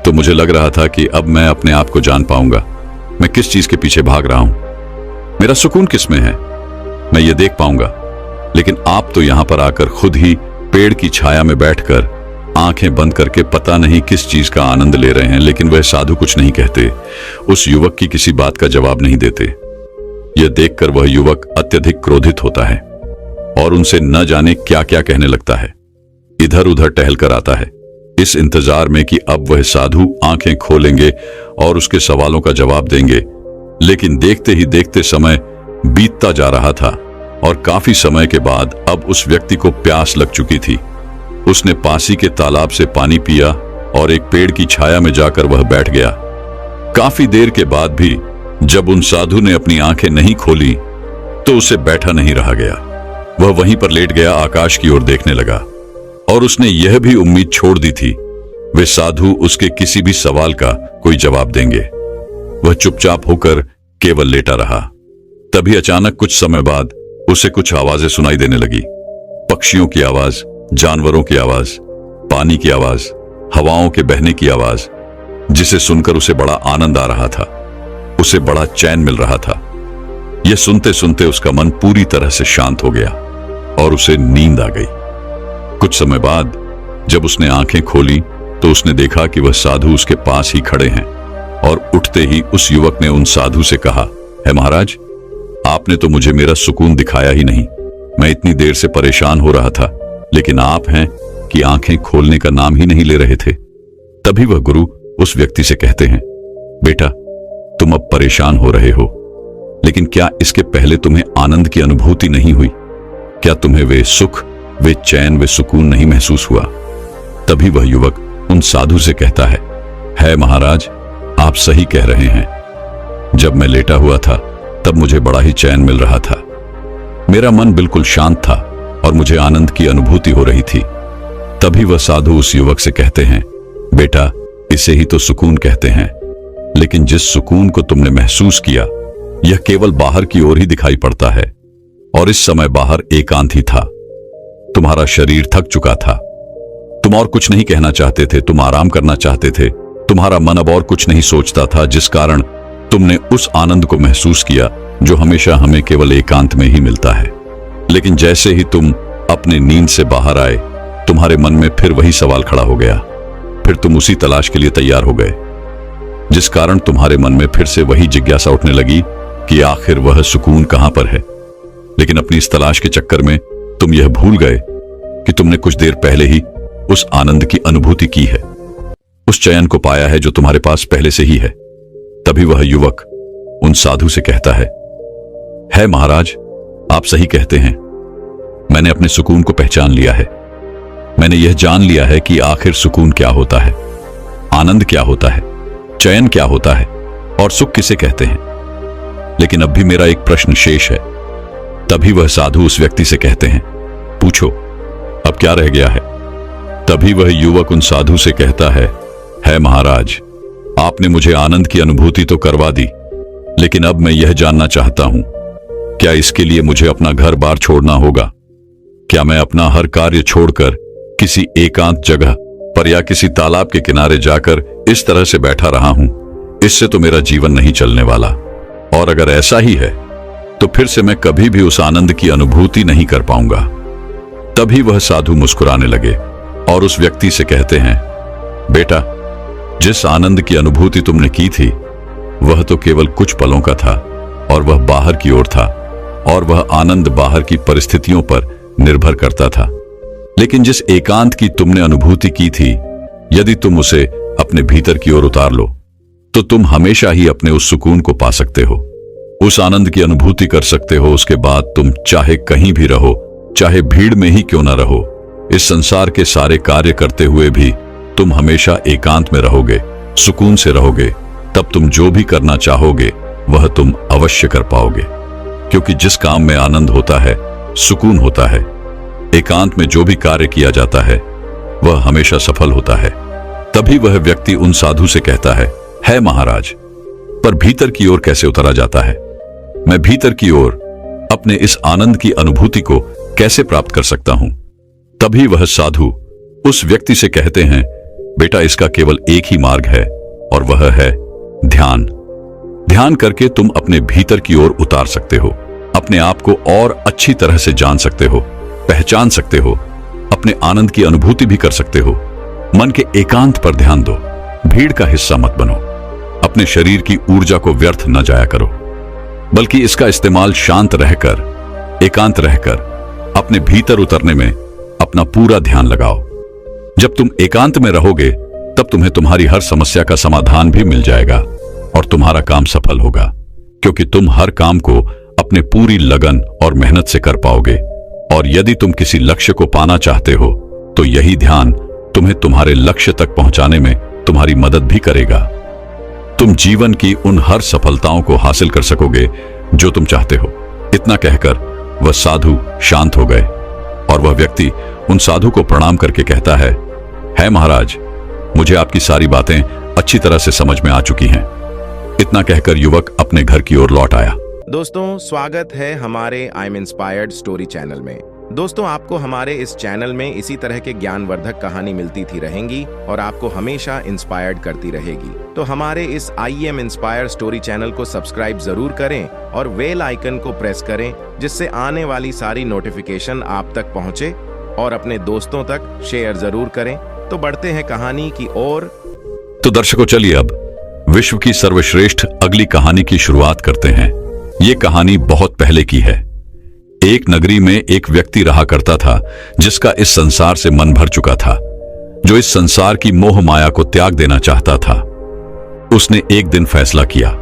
Speaker 4: तो मुझे लग रहा था कि अब मैं अपने आप को जान पाऊंगा, मैं किस चीज के पीछे भाग रहा हूं, मेरा सुकून किस में है, मैं ये देख पाऊंगा। लेकिन आप तो यहां पर आकर खुद ही पेड़ की छाया में बैठकर आंखें बंद करके पता नहीं किस चीज का आनंद ले रहे हैं। लेकिन वह साधु कुछ नहीं कहते, उस युवक की किसी बात का जवाब नहीं देते। यह देखकर वह युवक अत्यधिक क्रोधित होता है और उनसे न जाने क्या क्या कहने लगता है। इधर उधर टहल कर आता है, इस इंतजार में कि अब वह साधु आंखें खोलेंगे और उसके सवालों का जवाब देंगे। लेकिन देखते ही देखते समय बीतता जा रहा था और काफी समय के बाद अब उस व्यक्ति को प्यास लग चुकी थी। उसने पासी के तालाब से पानी पिया और एक पेड़ की छाया में जाकर वह बैठ गया। काफी देर के बाद भी जब उन साधु ने अपनी आंखें नहीं खोली तो उसे बैठा नहीं रहा गया। वह वहीं पर लेट गया, आकाश की ओर देखने लगा और उसने यह भी उम्मीद छोड़ दी थी वे साधु उसके किसी भी सवाल का कोई जवाब देंगे। वह चुपचाप होकर केवल लेटा रहा। तभी अचानक कुछ समय बाद उसे कुछ आवाजें सुनाई देने लगी। पक्षियों की आवाज, जानवरों की आवाज, पानी की आवाज, हवाओं के बहने की आवाज, जिसे सुनकर उसे बड़ा आनंद आ रहा था, उसे बड़ा चैन मिल रहा था। यह सुनते सुनते उसका मन पूरी तरह से शांत हो गया और उसे नींद आ गई। कुछ समय बाद जब उसने आंखें खोली तो उसने देखा कि वह साधु उसके पास ही खड़े हैं और उठते ही उस युवक ने उन साधु से कहा, है महाराज, आपने तो मुझे मेरा सुकून दिखाया ही नहीं। मैं इतनी देर से परेशान हो रहा था, लेकिन आप हैं कि आंखें खोलने का नाम ही नहीं ले रहे थे। तभी वह गुरु उस व्यक्ति से कहते हैं, बेटा, तुम अब परेशान हो रहे हो, लेकिन क्या इसके पहले तुम्हें आनंद की अनुभूति नहीं हुई? क्या तुम्हें वे सुख, वे चैन, वे सुकून नहीं महसूस हुआ? तभी वह युवक उन साधु से कहता है महाराज, आप सही कह रहे हैं। जब मैं लेटा हुआ था तब मुझे बड़ा ही चैन मिल रहा था। मेरा मन बिल्कुल शांत था और मुझे आनंद की अनुभूति हो रही थी। तभी वह साधु उस युवक से कहते हैं, बेटा, इसे ही तो सुकून कहते हैं, लेकिन जिस सुकून को तुमने महसूस किया यह केवल बाहर की ओर ही दिखाई पड़ता है। और इस समय बाहर एकांत ही था। तुम्हारा शरीर थक चुका था। तुम और कुछ नहीं कहना चाहते थे, तुम आराम करना चाहते थे। तुम्हारा मन अब और कुछ नहीं सोचता था, जिस कारण तुमने उस आनंद को महसूस किया जो हमेशा हमें केवल एकांत में ही मिलता है। लेकिन जैसे ही तुम अपने नींद से बाहर आए, तुम्हारे मन में फिर वही सवाल खड़ा हो गया। फिर तुम उसी तलाश के लिए तैयार हो गए, जिस कारण तुम्हारे मन में फिर से वही जिज्ञासा उठने लगी कि आखिर वह सुकून कहां पर है। लेकिन अपनी इस तलाश के चक्कर में तुम यह भूल गए कि तुमने कुछ देर पहले ही उस आनंद की अनुभूति की है, उस चयन को पाया है जो तुम्हारे पास पहले से ही है। तभी वह युवक उन साधु से कहता है महाराज, आप सही कहते हैं। मैंने अपने सुकून को पहचान लिया है। मैंने यह जान लिया है कि आखिर सुकून क्या होता है, आनंद क्या होता है, चयन क्या होता है और सुख किसे कहते हैं। लेकिन अब भी मेरा एक प्रश्न शेष है। तभी वह साधु उस व्यक्ति से कहते हैं, पूछो अब क्या रह गया है। तभी वह युवक उन साधु से कहता है महाराज, आपने मुझे आनंद की अनुभूति तो करवा दी, लेकिन अब मैं यह जानना चाहता हूं, क्या इसके लिए मुझे अपना घर बार छोड़ना होगा? क्या मैं अपना हर कार्य छोड़कर किसी एकांत जगह पर या किसी तालाब के किनारे जाकर इस तरह से बैठा रहा हूं? इससे तो मेरा जीवन नहीं चलने वाला। और अगर ऐसा ही है तो फिर से मैं कभी भी उस आनंद की अनुभूति नहीं कर पाऊंगा। तभी वह साधु मुस्कुराने लगे और उस व्यक्ति से कहते हैं, बेटा, जिस आनंद की अनुभूति तुमने की थी वह तो केवल कुछ पलों का था और वह बाहर की ओर था, और वह आनंद बाहर की परिस्थितियों पर निर्भर करता था। लेकिन जिस एकांत की तुमने अनुभूति की थी, यदि तुम उसे अपने भीतर की ओर उतार लो तो तुम हमेशा ही अपने उस सुकून को पा सकते हो, उस आनंद की अनुभूति कर सकते हो। उसके बाद तुम चाहे कहीं भी रहो, चाहे भीड़ में ही क्यों ना रहो, इस संसार के सारे कार्य करते हुए भी तुम हमेशा एकांत में रहोगे, सुकून से रहोगे। तब तुम जो भी करना चाहोगे वह तुम अवश्य कर पाओगे, क्योंकि जिस काम में आनंद होता है, सुकून होता है, एकांत में जो भी कार्य किया जाता है वह हमेशा सफल होता है। तभी वह व्यक्ति उन साधु से कहता है महाराज, पर भीतर की ओर कैसे उतरा जाता है? मैं भीतर की ओर अपने इस आनंद की अनुभूति को कैसे प्राप्त कर सकता हूं? तभी वह साधु उस व्यक्ति से कहते हैं, बेटा, इसका केवल एक ही मार्ग है और वह है ध्यान। ध्यान करके तुम अपने भीतर की ओर उतार सकते हो, अपने आप को और अच्छी तरह से जान सकते हो, पहचान सकते हो, अपने आनंद की अनुभूति भी कर सकते हो। मन के एकांत पर ध्यान दो, भीड़ का हिस्सा मत बनो, अपने शरीर की ऊर्जा को व्यर्थ न जाया करो, बल्कि इसका इस्तेमाल शांत रहकर, एकांत रहकर अपने भीतर उतरने में अपना पूरा ध्यान लगाओ। जब तुम एकांत में रहोगे तब तुम्हें तुम्हारी हर समस्या का समाधान भी मिल जाएगा और तुम्हारा काम सफल होगा, क्योंकि तुम हर काम को अपने पूरी लगन और मेहनत से कर पाओगे। और यदि तुम किसी लक्ष्य को पाना चाहते हो तो यही ध्यान तुम्हें तुम्हारे लक्ष्य तक पहुंचाने में तुम्हारी मदद भी करेगा। तुम जीवन की उन हर सफलताओं को हासिल कर सकोगे जो तुम चाहते हो। इतना कहकर वह साधु शांत हो गए और वह व्यक्ति उन साधु को प्रणाम करके कहता है महाराज, मुझे आपकी सारी बातें अच्छी तरह से समझ में आ चुकी हैं। इतना कहकर युवक अपने घर की ओर लौट आया।
Speaker 2: दोस्तों, स्वागत है हमारे I am inspired story channel में। दोस्तों, आपको हमारे इस चैनल में इसी तरह के ज्ञानवर्धक कहानी मिलती थी रहेंगी और आपको हमेशा इंस्पायर्ड करती रहेगी। तो हमारे इस I am inspired story channel को सब्सक्राइब जरूर करें और बेल आइकन को प्रेस करें, जिससे आने वाली सारी नोटिफिकेशन आप तक पहुंचे, और अपने दोस्तों तक शेयर जरूर करें। तो बढ़ते हैं कहानी की ओर।
Speaker 4: तो दर्शकों, चलिए अब विश्व की सर्वश्रेष्ठ अगली कहानी की शुरुआत करते हैं। ये कहानी बहुत पहले की है। एक नगरी में एक व्यक्ति रहा करता था जिसका इस संसार से मन भर चुका था, जो इस संसार की मोह माया को त्याग देना चाहता था। उसने एक दिन फैसला किया,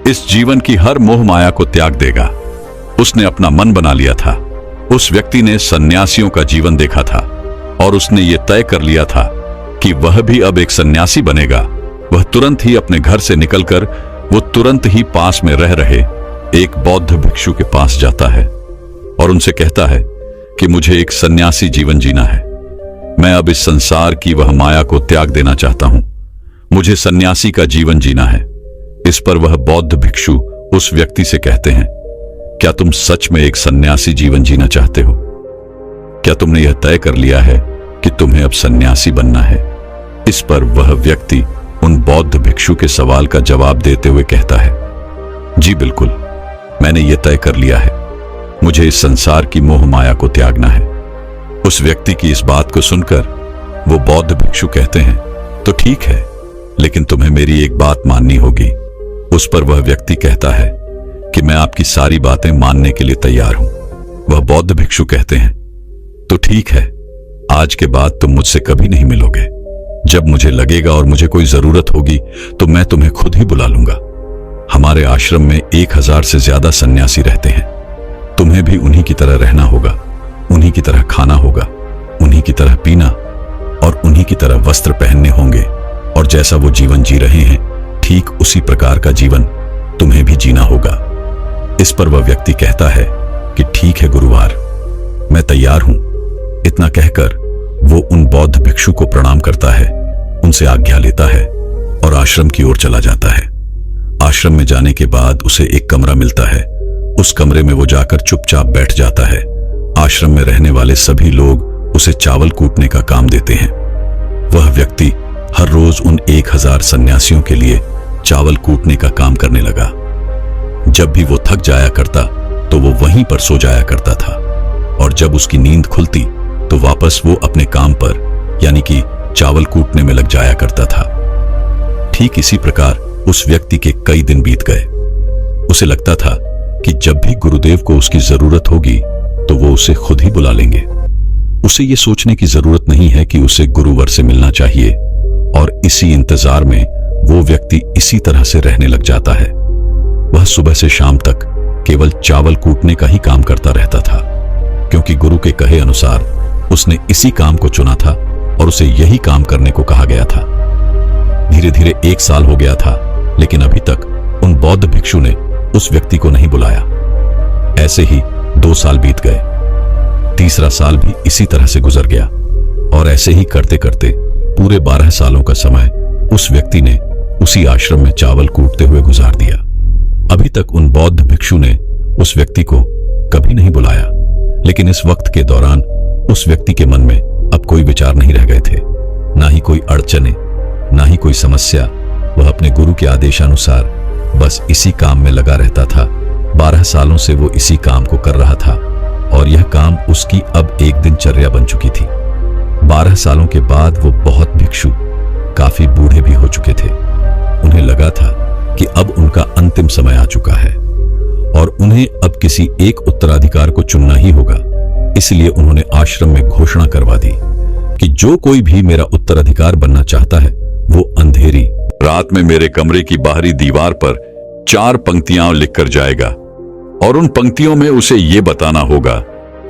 Speaker 4: इस जीवन की हर मोह माया को त्याग देगा। उसने अपना मन बना लिया था। उस व्यक्ति ने सन्यासियों का जीवन देखा था और उसने ये तय कर लिया था कि वह भी अब एक सन्यासी बनेगा। वह तुरंत ही अपने घर से निकलकर वो तुरंत ही पास में रह रहे एक बौद्ध भिक्षु के पास जाता है और उनसे कहता है कि मुझे एक सन्यासी जीवन जीना है। मैं अब इस संसार की वह माया को त्याग देना चाहता हूं। मुझे सन्यासी का जीवन जीना है। इस पर वह बौद्ध भिक्षु उस व्यक्ति से कहते हैं, क्या तुम सच में एक सन्यासी जीवन जीना चाहते हो? क्या तुमने यह तय कर लिया है कि तुम्हें अब सन्यासी बनना है? इस पर वह व्यक्ति उन बौद्ध भिक्षु के सवाल का जवाब देते हुए कहता है, जी बिल्कुल, मैंने यह तय कर लिया है। मुझे इस संसार की मोह माया को त्यागना है। उस व्यक्ति की इस बात को सुनकर वो बौद्ध भिक्षु कहते हैं, तो ठीक है, लेकिन तुम्हें मेरी एक बात माननी होगी। उस पर वह व्यक्ति कहता है कि मैं आपकी सारी बातें मानने के लिए तैयार हूं। वह बौद्ध भिक्षु कहते हैं, तो ठीक है, आज के बाद तुम मुझसे कभी नहीं मिलोगे। जब मुझे लगेगा और मुझे कोई जरूरत होगी तो मैं तुम्हें खुद ही बुला लूंगा। हमारे आश्रम में 1000 से ज्यादा सन्यासी रहते हैं। तुम्हें भी उन्हीं की तरह रहना होगा, उन्हीं की तरह खाना होगा, उन्हीं की तरह पीना और उन्हीं की तरह वस्त्र पहनने होंगे, और जैसा वो जीवन जी रहे हैं ठीक उसी प्रकार का जीवन तुम्हें भी जीना होगा। इस पर वह व्यक्ति कहता है कि ठीक है गुरुवार, मैं तैयार हूं। इतना कहकर वो उन बौद्ध भिक्षु को प्रणाम करता है, उनसे आज्ञा लेता है और आश्रम की ओर चला जाता है। आश्रम में जाने के बाद उसे एक कमरा मिलता है। उस कमरे में वो जाकर चुपचाप बैठ जाता है। आश्रम में रहने वाले सभी लोग उसे चावल कूटने का काम देते हैं। वह व्यक्ति हर रोज उन 1000 सन्यासियों के लिए चावल कूटने का काम करने लगा। जब भी वो थक जाया करता तो वो वहीं पर सो जाया करता था, और जब उसकी नींद खुलती तो वापस वो अपने काम पर यानी कि चावल कूटने में लग जाया करता था। ठीक इसी प्रकार उस व्यक्ति के कई दिन बीत गए। उसे लगता था कि जब भी गुरुदेव को उसकी जरूरत होगी तो वो उसे खुद ही बुला लेंगे। उसे ये सोचने की जरूरत नहीं है कि उसे गुरुवर से मिलना चाहिए, और इसी इंतजार में वो व्यक्ति इसी तरह से रहने लग जाता है। वह सुबह से शाम तक केवल चावल कूटने का ही काम करता रहता था, क्योंकि गुरु के कहे अनुसार उसने इसी काम को चुना था और उसे यही काम करने को कहा गया था। धीरे धीरे 1 साल हो गया था, लेकिन अभी तक उन बौद्ध भिक्षु ने उस व्यक्ति को नहीं बुलाया। ऐसे ही 2 साल बीत गए। तीसरा साल भी इसी तरह से गुजर गया, और ऐसे ही करते करते पूरे 12 सालों का समय उस व्यक्ति ने उसी आश्रम में चावल कूटते हुए गुजार दिया। अभी तक उन बौद्ध भिक्षु ने उस व्यक्ति को कभी नहीं बुलाया, लेकिन इस वक्त के दौरान उस व्यक्ति के मन में अब कोई विचार नहीं रह गए थे, ना ही कोई अड़चने, ना ही कोई समस्या। वह अपने गुरु के आदेशानुसार बस इसी काम में लगा रहता था। 12 सालों से वो इसी काम को कर रहा था, और यह काम उसकी अब एक दिनचर्या बन चुकी थी। 12 सालों के बाद वो बहुत भिक्षु काफी बूढ़े भी हो चुके थे। उन्हें लगा था कि अब उनका अंतिम समय आ चुका है, और उन्हें अब किसी एक उत्तराधिकार को चुनना ही होगा। इसलिए उन्होंने आश्रम में घोषणा करवा दी कि जो कोई भी मेरा उत्तराधिकार बनना चाहता है वो अंधेरी रात में मेरे कमरे की बाहरी दीवार पर 4 पंक्तियां लिखकर जाएगा, और उन पंक्तियों में उसे ये बताना होगा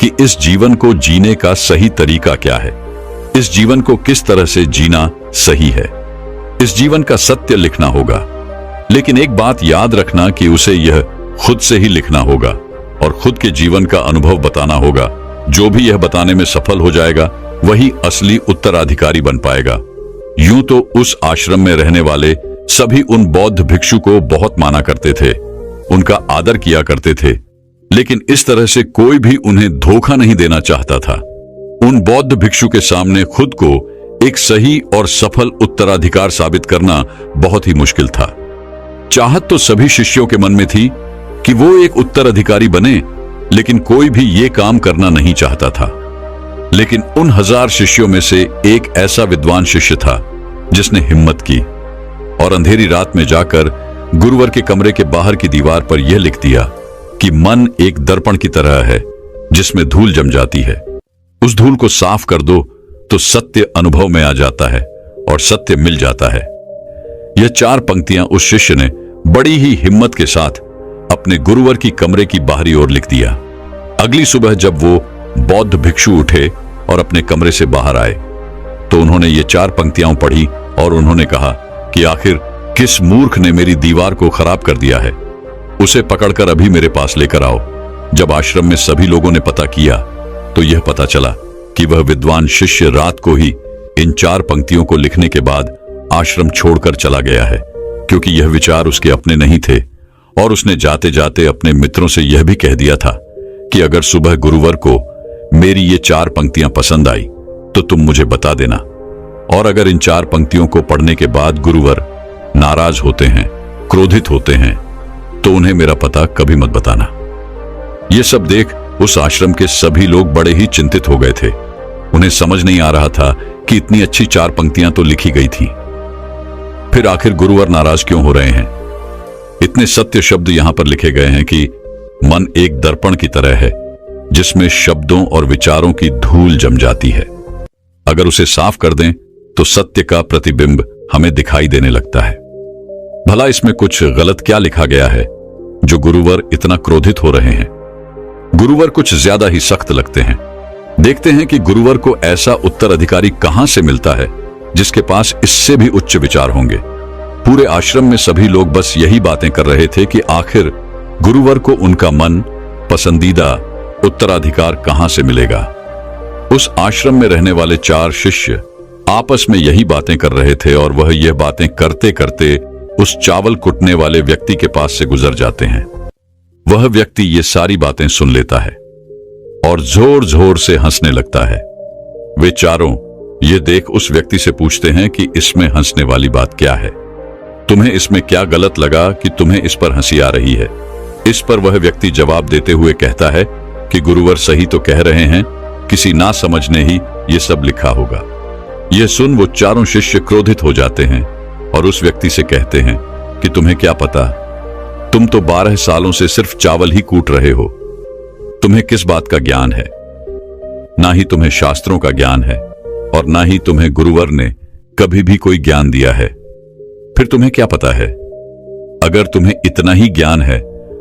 Speaker 4: कि इस जीवन को जीने का सही तरीका क्या है, इस जीवन को किस तरह से जीना सही है। इस जीवन का सत्य लिखना होगा, लेकिन एक बात याद रखना कि उसे यह खुद से ही लिखना होगा और खुद के जीवन का अनुभव बताना होगा। जो भी यह बताने में सफल हो जाएगा वही असली उत्तराधिकारी बन पाएगा। यूं तो उस आश्रम में रहने वाले सभी उन बौद्ध भिक्षु को बहुत माना करते थे, उनका आदर किया करते थे, लेकिन इस तरह से कोई भी उन्हें धोखा नहीं देना चाहता था। उन बौद्ध भिक्षु के सामने खुद को एक सही और सफल उत्तराधिकार साबित करना बहुत ही मुश्किल था। चाहत तो सभी शिष्यों के मन में थी कि वो एक उत्तराधिकारी बने, लेकिन कोई भी ये काम करना नहीं चाहता था। लेकिन उन 1000 शिष्यों में से एक ऐसा विद्वान शिष्य था जिसने हिम्मत की और अंधेरी रात में जाकर गुरुवर के कमरे के बाहर की दीवार पर यह लिख दिया कि मन एक दर्पण की तरह है जिसमें धूल जम जाती है। उस धूल को साफ कर दो तो सत्य अनुभव में आ जाता है और सत्य मिल जाता है। यह 4 पंक्तियां उस शिष्य ने बड़ी ही हिम्मत के साथ अपने गुरुवर की कमरे की बाहरी ओर लिख दिया। अगली सुबह जब वो बौद्ध भिक्षु उठे और अपने कमरे से बाहर आए तो उन्होंने ये 4 पंक्तियां पढ़ी और उन्होंने कहा कि आखिर किस मूर्ख ने मेरी दीवार को खराब कर दिया है, उसे पकड़कर अभी मेरे पास लेकर आओ। जब आश्रम में सभी लोगों ने पता किया तो यह पता चला कि वह विद्वान शिष्य रात को ही इन 4 पंक्तियों को लिखने के बाद आश्रम छोड़कर चला गया है, क्योंकि यह विचार उसके अपने नहीं थे और उसने जाते जाते अपने मित्रों से यह भी कह दिया था कि अगर सुबह गुरुवर को मेरी ये 4 पंक्तियां पसंद आई तो तुम मुझे बता देना, और अगर इन 4 पंक्तियों को पढ़ने के बाद गुरुवर नाराज होते हैं, क्रोधित होते हैं, तो उन्हें मेरा पता कभी मत बताना। यह सब देख उस आश्रम के सभी लोग बड़े ही चिंतित हो गए थे। उन्हें समझ नहीं आ रहा था कि इतनी अच्छी 4 पंक्तियां तो लिखी गई थी, फिर आखिर गुरुवर नाराज क्यों हो रहे हैं। इतने सत्य शब्द यहां पर लिखे गए हैं कि मन एक दर्पण की तरह है जिसमें शब्दों और विचारों की धूल जम जाती है। अगर उसे साफ कर दें तो सत्य का प्रतिबिंब हमें दिखाई देने लगता है। भला इसमें कुछ गलत क्या लिखा गया है जो गुरुवर इतना क्रोधित हो रहे हैं। गुरुवर कुछ ज्यादा ही सख्त लगते हैं। देखते हैं कि गुरुवर को ऐसा उत्तराधिकारी कहां से मिलता है जिसके पास इससे भी उच्च विचार होंगे। पूरे आश्रम में सभी लोग बस यही बातें कर रहे थे कि आखिर गुरुवर को उनका मन पसंदीदा उत्तराधिकार कहां से मिलेगा। उस आश्रम में रहने वाले 4 शिष्य आपस में यही बातें कर रहे थे और वह यह बातें करते करते उस चावल कुटने वाले व्यक्ति के पास से गुजर जाते हैं। वह व्यक्ति ये सारी बातें सुन लेता है और जोर जोर से हंसने लगता है। वे चारों ये देख उस व्यक्ति से पूछते हैं कि इसमें हंसने वाली बात क्या है, तुम्हें इसमें क्या गलत लगा कि तुम्हें इस पर हंसी आ रही है। इस पर वह व्यक्ति जवाब देते हुए कहता है कि गुरुवर सही तो कह रहे हैं, किसी ना समझने ही ये सब लिखा होगा। यह सुन वो चारों शिष्य क्रोधित हो जाते हैं और उस व्यक्ति से कहते हैं कि तुम्हें क्या पता, तुम तो 12 सालों से सिर्फ चावल ही कूट रहे हो, तुम्हें किस बात का ज्ञान है। ना ही तुम्हें शास्त्रों का ज्ञान है और ना ही तुम्हें गुरुवर ने कभी भी कोई ज्ञान दिया है, फिर तुम्हें क्या पता है। अगर तुम्हें इतना ही ज्ञान है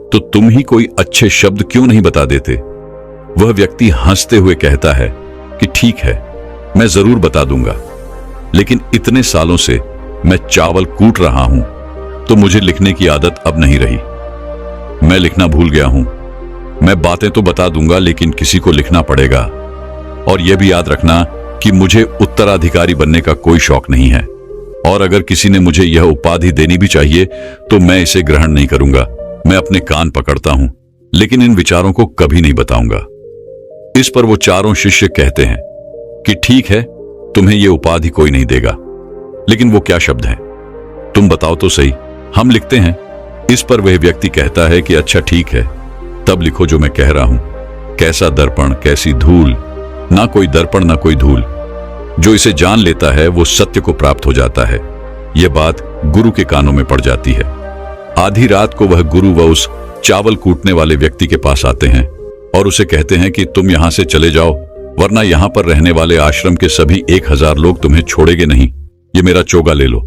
Speaker 4: तो तुम ही कोई अच्छे शब्द क्यों नहीं बता देते। वह व्यक्ति हंसते हुए कहता है कि ठीक है, मैं जरूर बता दूंगा, लेकिन इतने सालों से मैं चावल कूट रहा हूं तो मुझे लिखने की आदत अब नहीं रही। मैं लिखना भूल गया हूं। मैं बातें तो बता दूंगा लेकिन किसी को लिखना पड़ेगा। और यह भी याद रखना कि मुझे उत्तराधिकारी बनने का कोई शौक नहीं है, और अगर किसी ने मुझे यह उपाधि देनी भी चाहिए तो मैं इसे ग्रहण नहीं करूंगा। मैं अपने कान पकड़ता हूं, लेकिन इन विचारों को कभी नहीं बताऊंगा। इस पर वो चारों शिष्य कहते हैं कि ठीक है, तुम्हें यह उपाधि कोई नहीं देगा, लेकिन वो क्या शब्द हैं, तुम बताओ तो सही, हम लिखते हैं। इस पर वह व्यक्ति कहता है कि अच्छा ठीक है, तब लिखो जो मैं कह रहा हूं। कैसा दर्पण, कैसी धूल, ना कोई दर्पण ना कोई धूल। जो इसे जान लेता है वो सत्य को प्राप्त हो जाता है। यह बात गुरु के कानों में पड़ जाती है। आधी रात को वह गुरु व उस चावल कूटने वाले व्यक्ति के पास आते हैं और उसे कहते हैं कि तुम यहां से चले जाओ, वरना यहां पर रहने वाले आश्रम के सभी 1000 लोग तुम्हें छोड़ेंगे नहीं। ये मेरा चोगा ले लो।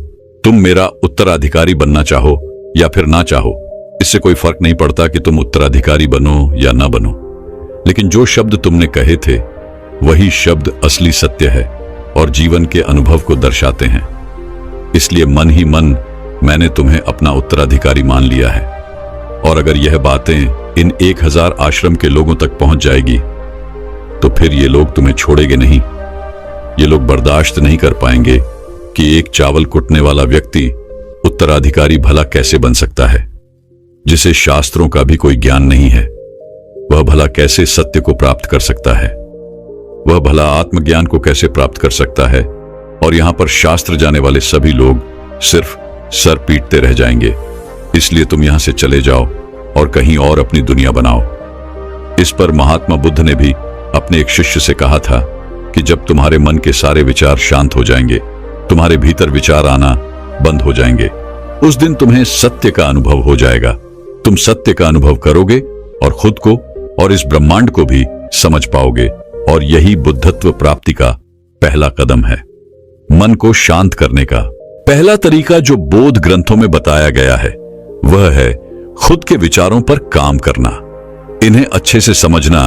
Speaker 4: तुम मेरा उत्तराधिकारी बनना चाहो या फिर ना चाहो, इससे कोई फर्क नहीं पड़ता कि तुम उत्तराधिकारी बनो या ना बनो, लेकिन जो शब्द तुमने कहे थे वही शब्द असली सत्य है और जीवन के अनुभव को दर्शाते हैं। इसलिए मन ही मन मैंने तुम्हें अपना उत्तराधिकारी मान लिया है। और अगर यह बातें इन 1000 आश्रम के लोगों तक पहुंच जाएगी तो फिर ये लोग तुम्हें छोड़ेंगे नहीं। ये लोग बर्दाश्त नहीं कर पाएंगे कि एक चावल कुटने वाला व्यक्ति उत्तराधिकारी भला कैसे बन सकता है, जिसे शास्त्रों का भी कोई ज्ञान नहीं है। वह भला कैसे सत्य को प्राप्त कर सकता है, वह भला आत्मज्ञान को कैसे प्राप्त कर सकता है। और यहां पर शास्त्र जाने वाले सभी लोग सिर्फ सर पीटते रह जाएंगे। इसलिए तुम यहां से चले जाओ और कहीं और अपनी दुनिया बनाओ। इस पर महात्मा बुद्ध ने भी अपने एक शिष्य से कहा था कि जब तुम्हारे मन के सारे विचार शांत हो जाएंगे, तुम्हारे भीतर विचार आना बंद हो जाएंगे, उस दिन तुम्हें सत्य का अनुभव हो जाएगा। तुम सत्य का अनुभव करोगे और खुद को और इस ब्रह्मांड को भी समझ पाओगे। और यही बुद्धत्व प्राप्ति का पहला कदम है। मन को शांत करने का पहला तरीका जो बोध ग्रंथों में बताया गया है वह है खुद के विचारों पर काम करना। इन्हें अच्छे से समझना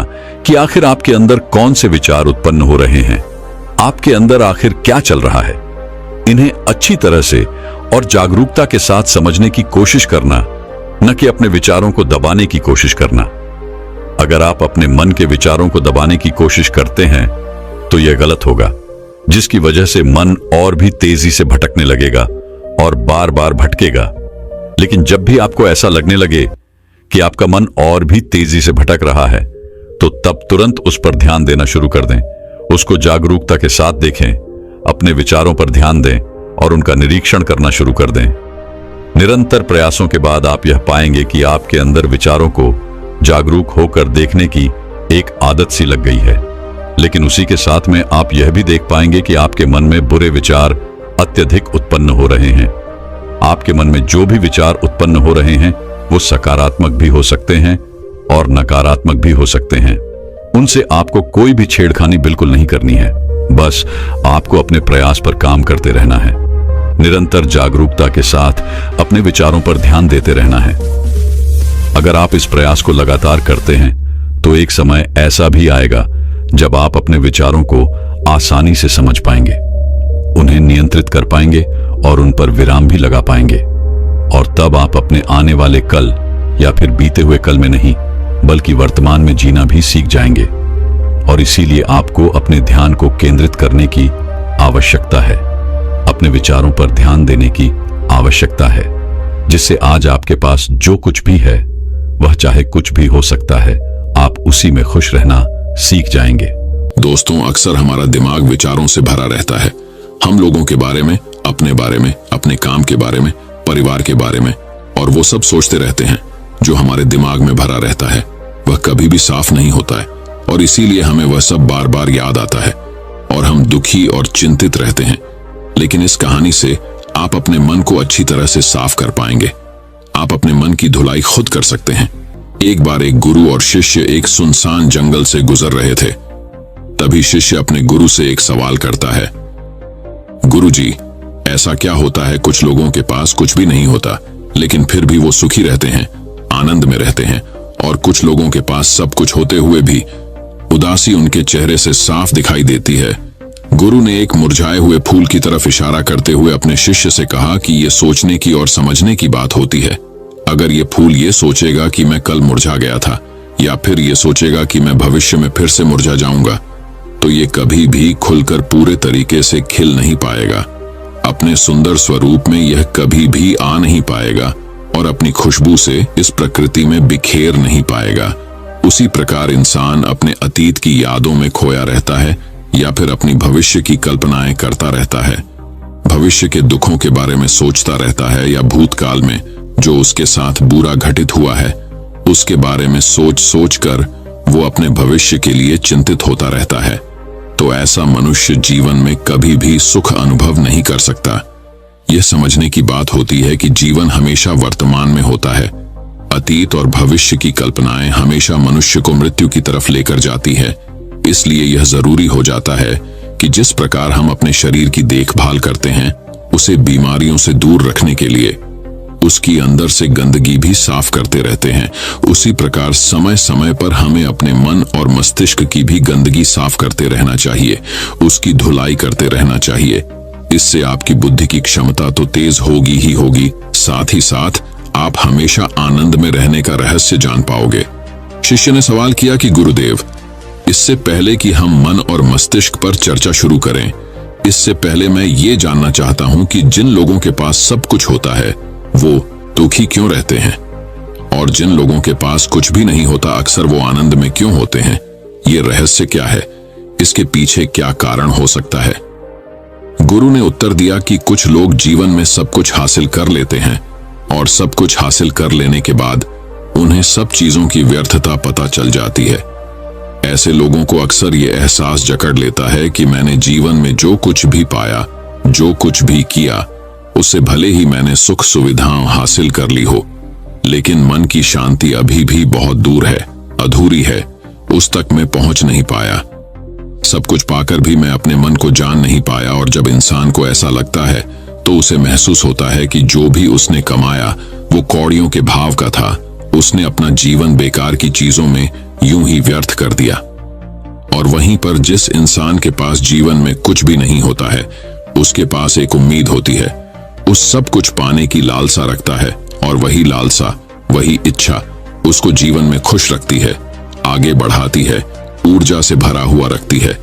Speaker 4: कि आखिर आपके अंदर कौन से विचार उत्पन्न हो रहे हैं, आपके अंदर आखिर क्या चल रहा है। इन्हें अच्छी तरह से और जागरूकता के साथ समझने की कोशिश करना, न कि अपने विचारों को दबाने की कोशिश करना। अगर आप अपने मन के विचारों को दबाने की कोशिश करते हैं तो यह गलत होगा, जिसकी वजह से मन और भी तेजी से भटकने लगेगा और बार बार भटकेगा। लेकिन जब भी आपको ऐसा लगने लगे कि आपका मन और भी तेजी से भटक रहा है, तो तब तुरंत उस पर ध्यान देना शुरू कर दें। उसको जागरूकता के साथ देखें, अपने विचारों पर ध्यान दें और उनका निरीक्षण करना शुरू कर दें। निरंतर प्रयासों के बाद आप यह पाएंगे कि आपके अंदर विचारों को जागरूक होकर देखने की एक आदत सी लग गई है। लेकिन उसी के साथ में आप यह भी देख पाएंगे कि आपके मन में बुरे विचार अत्यधिक उत्पन्न हो रहे हैं। आपके मन में जो भी विचार उत्पन्न हो रहे हैं वो सकारात्मक भी हो सकते हैं और नकारात्मक भी हो सकते हैं। उनसे आपको कोई भी छेड़खानी बिल्कुल नहीं करनी है। बस आपको अपने प्रयास पर काम करते रहना है। निरंतर जागरूकता के साथ अपने विचारों पर ध्यान देते रहना है। अगर आप इस प्रयास को लगातार करते हैं तो एक समय ऐसा भी आएगा जब आप अपने विचारों को आसानी से समझ पाएंगे, उन्हें नियंत्रित कर पाएंगे और उन पर विराम भी लगा पाएंगे। और तब आप अपने आने वाले कल या फिर बीते हुए कल में नहीं बल्कि वर्तमान में जीना भी सीख जाएंगे। और इसीलिए आपको अपने ध्यान को केंद्रित करने की आवश्यकता है, अपने विचारों पर ध्यान देने की आवश्यकता है, जिससे आज आपके पास जो कुछ भी है वह चाहे कुछ भी हो सकता है, आप उसी में खुश रहना सीख जाएंगे।
Speaker 3: दोस्तों, अक्सर हमारा दिमाग विचारों से भरा रहता है। हम लोगों के बारे में, अपने बारे में, अपने काम के बारे में, परिवार के बारे में, और वो सब सोचते रहते हैं। जो हमारे दिमाग में भरा रहता है वह कभी भी साफ नहीं होता है और इसीलिए हमें वह सब बार बार याद आता है और हम दुखी और चिंतित रहते हैं। लेकिन इस कहानी से आप अपने मन को अच्छी तरह से साफ कर पाएंगे। आप अपने मन की धुलाई खुद कर सकते हैं। एक बार एक गुरु और शिष्य एक सुनसान जंगल से गुजर रहे थे। तभी शिष्य अपने गुरु से एक सवाल करता है, गुरुजी, ऐसा क्या होता है कुछ लोगों के पास कुछ भी नहीं होता लेकिन फिर भी वो सुखी रहते हैं, आनंद में रहते हैं, और कुछ लोगों के पास सब कुछ होते हुए भी उदासी उनके चेहरे से साफ दिखाई देती है। गुरु ने एक मुरझाए हुए फूल की तरफ इशारा करते हुए अपने शिष्य से कहा कि यह सोचने की और समझने की बात होती है। अगर ये फूल ये सोचेगा कि मैं कल मुरझा गया था या फिर ये सोचेगा कि मैं भविष्य में फिर से मुरझा जाऊंगा, तो ये कभी भी खुलकर पूरे तरीके से खिल नहीं पाएगा। अपने सुंदर स्वरूप में यह कभी भी आ नहीं पाएगा और अपनी खुशबू से इस प्रकृति में बिखेर नहीं पाएगा। उसी प्रकार इंसान अपने अतीत की यादों में खोया रहता है या फिर अपनी भविष्य की कल्पनाएं करता रहता है। भविष्य के दुखों के बारे में सोचता रहता है या भूतकाल में जो उसके साथ बुरा घटित हुआ है उसके बारे में सोच सोच कर वो अपने भविष्य के लिए चिंतित होता रहता है। तो ऐसा मनुष्य जीवन में कभी भी सुख अनुभव नहीं कर सकता। यह समझने की बात होती है कि जीवन हमेशा वर्तमान में होता है। अतीत और भविष्य की कल्पनाएं हमेशा मनुष्य को मृत्यु की तरफ लेकर जाती है। इसलिए यह जरूरी हो जाता है कि जिस प्रकार हम अपने शरीर की देखभाल करते हैं उसे बीमारियों से दूर रखने के लिए उसकी अंदर से गंदगी भी साफ करते रहते हैं, उसी प्रकार समय समय पर हमें अपने मन और मस्तिष्क की भी गंदगी साफ करते रहना चाहिए, उसकी धुलाई करते रहना चाहिए। इससे आपकी बुद्धि की क्षमता तो तेज होगी ही होगी, साथ ही साथ आप हमेशा आनंद में रहने का रहस्य जान पाओगे। शिष्य ने सवाल किया कि गुरुदेव, इससे पहले कि हम मन और मस्तिष्क पर चर्चा शुरू करें, इससे पहले मैं ये जानना चाहता हूं कि जिन लोगों के पास सब कुछ होता है वो दुखी क्यों रहते हैं, और जिन लोगों के पास कुछ भी नहीं होता अक्सर वो आनंद में क्यों होते हैं? ये रहस्य क्या है? इसके पीछे क्या कारण हो सकता है? गुरु ने उत्तर दिया कि कुछ लोग जीवन में सब कुछ हासिल कर लेते हैं और सब कुछ हासिल कर लेने के बाद उन्हें सब चीजों की व्यर्थता पता चल जाती है। ऐसे लोगों को अक्सर ये एहसास जकड़ लेता है कि मैंने जीवन में जो कुछ भी पाया, जो कुछ भी किया, उससे भले ही मैंने सुख सुविधाएं हासिल कर ली हो, लेकिन मन की शांति अभी भी बहुत दूर है, अधूरी है, उस तक मैं पहुंच नहीं पाया। सब कुछ पाकर भी मैं अपने मन को जान नहीं पाया। और जब इंसान को ऐसा लगता है तो उसे महसूस होता है कि जो भी उसने कमाया वो कौड़ियों के भाव का था। उसने अपना जीवन बेकार की चीजों में यूं ही व्यर्थ कर दिया। और वहीं पर जिस इंसान के पास जीवन में कुछ भी नहीं होता है उसके पास एक उम्मीद होती है, उस सब कुछ पाने की लालसा रखता है, और वही लालसा, वही इच्छा उसको जीवन में खुश रखती है, आगे बढ़ाती है, ऊर्जा से भरा हुआ रखती है।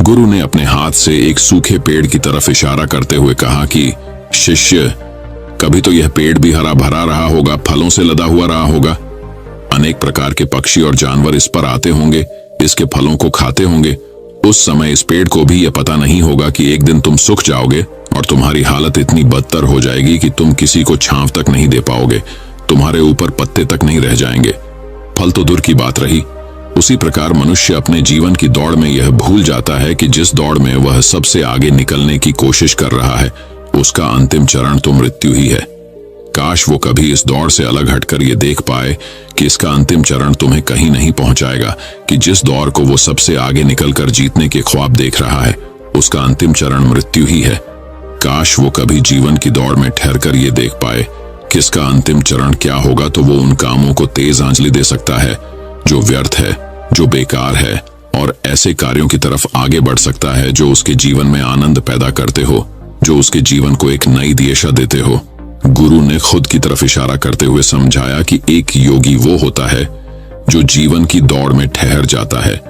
Speaker 3: गुरु ने अपने हाथ से एक सूखे पेड़ की तरफ इशारा करते हुए कहा कि शिष्य, कभी तो यह पेड़ भी हरा भरा रहा होगा, फलों से लदा हुआ रहा होगा। अनेक प्रकार के पक्षी और जानवर इस पर आते होंगे, इसके फलों को खाते होंगे। उस समय इस पेड़ को भी यह पता नहीं होगा कि एक दिन तुम सूख जाओगे और तुम्हारी हालत इतनी बदतर हो जाएगी कि तुम किसी को छांव तक नहीं दे पाओगे, तुम्हारे ऊपर पत्ते तक नहीं रह जाएंगे। फल तो दूर की बात रही। उसी प्रकार मनुष्य अपने जीवन की दौड़ में यह भूल जाता है कि जिस दौड़ में वह सबसे आगे निकलने की कोशिश कर रहा है, उसका अंतिम चरण तो मृत्यु ही है। काश वो कभी इस दौड़ से अलग हटकर ये देख पाए कि इसका अंतिम चरण तुम्हें कहीं नहीं पहुंचाएगा, कि जिस दौड़ को वो सबसे आगे निकलकर जीतने के ख्वाब देख रहा है, उसका अंतिम चरण मृत्यु ही है। काश वो कभी जीवन की दौड़ में ठहरकर ये देख पाए कि इसका अंतिम चरण क्या होगा, तो वो उन कामों को तेज आंचली दे सकता है जो व्यर्थ है, जो बेकार है, और ऐसे कार्यों की तरफ आगे बढ़ सकता है जो उसके जीवन में आनंद पैदा करते हो, जो उसके जीवन को एक नई दिशा देते हो। गुरु ने खुद की तरफ इशारा करते हुए समझाया कि एक योगी वो होता है जो जीवन की दौड़ में ठहर जाता है,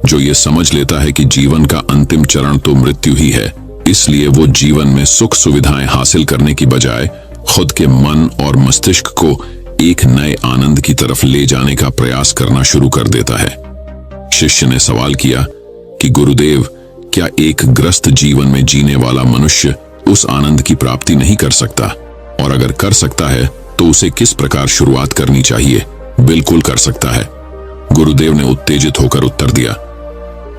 Speaker 3: जो ये समझ लेता है कि जीवन का अंतिम चरण तो मृत्यु ही है। इसलिए वो जीवन में सुख सुविधाएं हासिल करने की बजाय खुद के मन और मस्तिष्क को एक नए आनंद की तरफ ले जाने का प्रयास करना शुरू कर देता है। शिष्य ने सवाल किया कि गुरुदेव, क्या एक ग्रस्त जीवन में जीने वाला मनुष्य उस आनंद की प्राप्ति नहीं कर सकता? और अगर कर सकता है तो उसे किस प्रकार शुरुआत करनी चाहिए? बिल्कुल कर सकता है, गुरुदेव ने उत्तेजित होकर उत्तर दिया।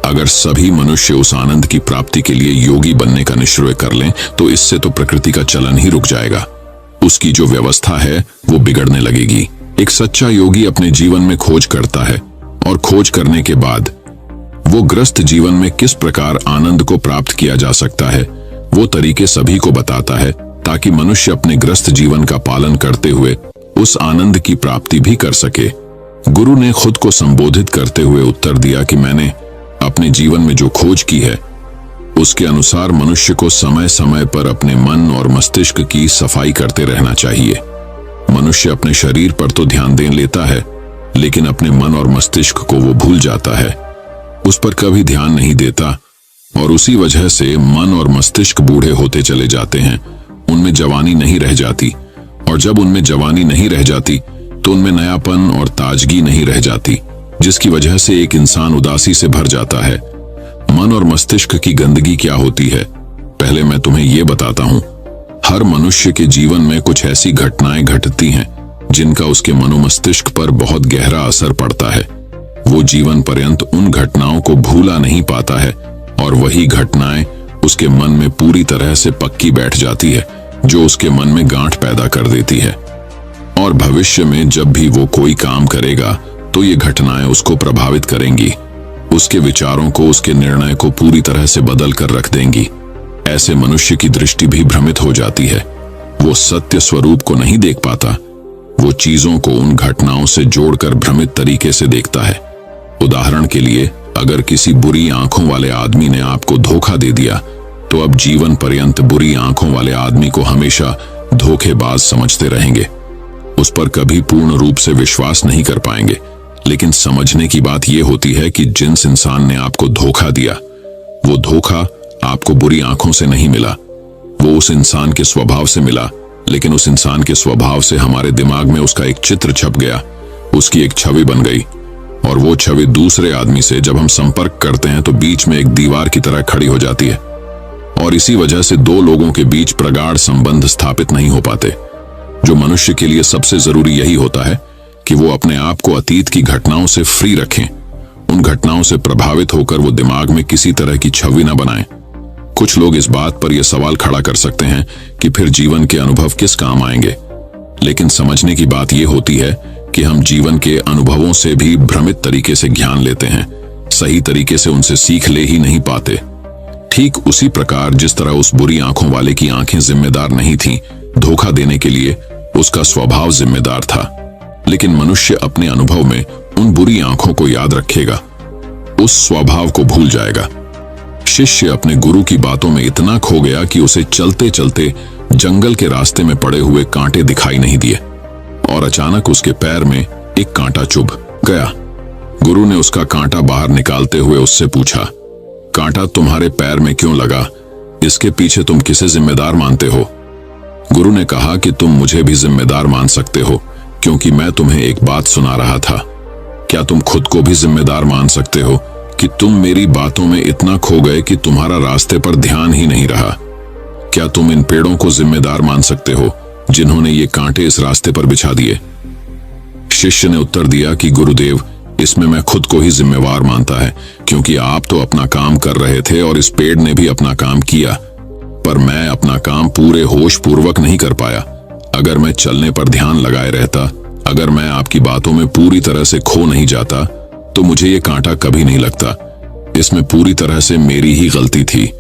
Speaker 3: अगर सभी मनुष्य उस आनंद की प्राप्ति के लिए योगी बनने का निश्चय कर लें तो इससे तो प्रकृति का चलन ही रुक जाएगा, उसकी जो व्यवस्था है वो बिगड़ने लगेगी। एक सच्चा योगी अपने जीवन में खोज करता है और खोज करने के बाद वो ग्रस्त जीवन में किस प्रकार आनंद को प्राप्त किया जा सकता है वो तरीके सभी को बताता है, ताकि मनुष्य अपने ग्रस्त जीवन का पालन करते हुए उस आनंद की प्राप्ति भी कर सके। गुरु ने खुद को संबोधित करते हुए उत्तर दिया कि मैंने अपने जीवन में जो खोज की है उसके अनुसार मनुष्य को समय समय पर अपने मन और मस्तिष्क की सफाई करते रहना चाहिए। मनुष्य अपने शरीर पर तो ध्यान दे लेता है, लेकिन अपने मन और मस्तिष्क को वो भूल जाता है, उस पर कभी ध्यान नहीं देता, और उसी वजह से मन और मस्तिष्क बूढ़े होते चले जाते हैं, उनमें जवानी नहीं रह जाती, और जब उनमें जवानी नहीं रह जाती तो उनमें नयापन और ताजगी नहीं रह जाती, जिसकी वजह से एक इंसान उदासी से भर जाता है। मन और मस्तिष्क की गंदगी क्या होती है, पहले मैं तुम्हें यह बताता हूं। हर मनुष्य के जीवन में कुछ ऐसी घटनाएं घटती हैं जिनका उसके मनोमस्तिष्क पर बहुत गहरा असर पड़ता है। वो जीवन पर्यंत उन घटनाओं को भूला नहीं पाता है, और वही घटनाएं उसके मन में पूरी तरह से पक्की बैठ जाती है, जो उसके मन में गांठ पैदा कर देती है। और भविष्य में जब भी वो कोई काम करेगा तो ये घटनाएं उसको प्रभावित करेंगी, उसके विचारों को, उसके निर्णय को पूरी तरह से बदल कर रख देंगी। ऐसे मनुष्य की दृष्टि भी भ्रमित हो जाती है, वो सत्य स्वरूप को नहीं देख पाता, वो चीजों को उन घटनाओं से जोड़कर भ्रमित तरीके से देखता है। उदाहरण के लिए, अगर किसी बुरी आंखों वाले आदमी ने आपको धोखा दे दिया तो अब जीवन पर्यंत बुरी आंखों वाले आदमी को हमेशा धोखेबाज समझते रहेंगे, उस पर कभी पूर्ण रूप से विश्वास नहीं कर पाएंगे। लेकिन समझने की बात यह होती है कि जिस इंसान ने आपको धोखा दिया, वो धोखा आपको बुरी आंखों से नहीं मिला, वो उस इंसान के स्वभाव से मिला। लेकिन उस इंसान के स्वभाव से हमारे दिमाग में उसका एक चित्र छप गया, उसकी एक छवि बन गई, और वो छवि दूसरे आदमी से जब हम संपर्क करते हैं तो बीच में एक दीवार की तरह खड़ी हो जाती है, और इसी वजह से दो लोगों के बीच प्रगाढ़ संबंध स्थापित नहीं हो पाते। जो मनुष्य के लिए सबसे जरूरी यही होता है कि वो अपने आप को अतीत की घटनाओं से फ्री रखें, उन घटनाओं से प्रभावित होकर वो दिमाग में किसी तरह की छवि न बनाएं। कुछ लोग इस बात पर यह सवाल खड़ा कर सकते हैं कि फिर जीवन के अनुभव किस काम आएंगे, लेकिन समझने की बात यह होती है कि हम जीवन के अनुभवों से भी भ्रमित तरीके से ज्ञान लेते हैं, सही तरीके से उनसे सीख ले ही नहीं पाते। ठीक उसी प्रकार जिस तरह उस बुरी आंखों वाले की आंखें जिम्मेदार नहीं थीं धोखा देने के लिए, उसका स्वभाव जिम्मेदार था, लेकिन मनुष्य अपने अनुभव में उन बुरी आंखों को याद रखेगा, उस स्वभाव को भूल जाएगा। शिष्य अपने गुरु की बातों में इतना खो गया कि उसे चलते चलते जंगल के रास्ते में पड़े हुए कांटे दिखाई नहीं दिए, और अचानक उसके पैर में एक कांटा चुभ गया। गुरु ने उसका कांटा बाहर निकालते हुए उससे पूछा, कांटा तुम्हारे पैर में क्यों लगा? इसके पीछे तुम किसे जिम्मेदार मानते हो? गुरु ने कहा कि तुम मुझे भी जिम्मेदार मान सकते हो, क्योंकि मैं तुम्हें एक बात सुना रहा था। क्या तुम खुद को भी जिम्मेदार मान सकते हो कि तुम मेरी बातों में इतना खो गए कि तुम्हारा रास्ते पर ध्यान ही नहीं रहा? क्या तुम इन पेड़ों को जिम्मेदार मान सकते हो जिन्होंने ये कांटे इस रास्ते पर बिछा दिए? शिष्य ने उत्तर दिया कि गुरुदेव, इसमें मैं खुद को ही जिम्मेवार मानता है, क्योंकि आप तो अपना काम कर रहे थे और इस पेड़ ने भी अपना काम किया, पर मैं अपना काम पूरे होश पूर्वक नहीं कर पाया। अगर मैं चलने पर ध्यान लगाए रहता, अगर मैं आपकी बातों में पूरी तरह से खो नहीं जाता, तो मुझे ये कांटा कभी नहीं लगता। इसमें पूरी तरह से मेरी ही गलती थी।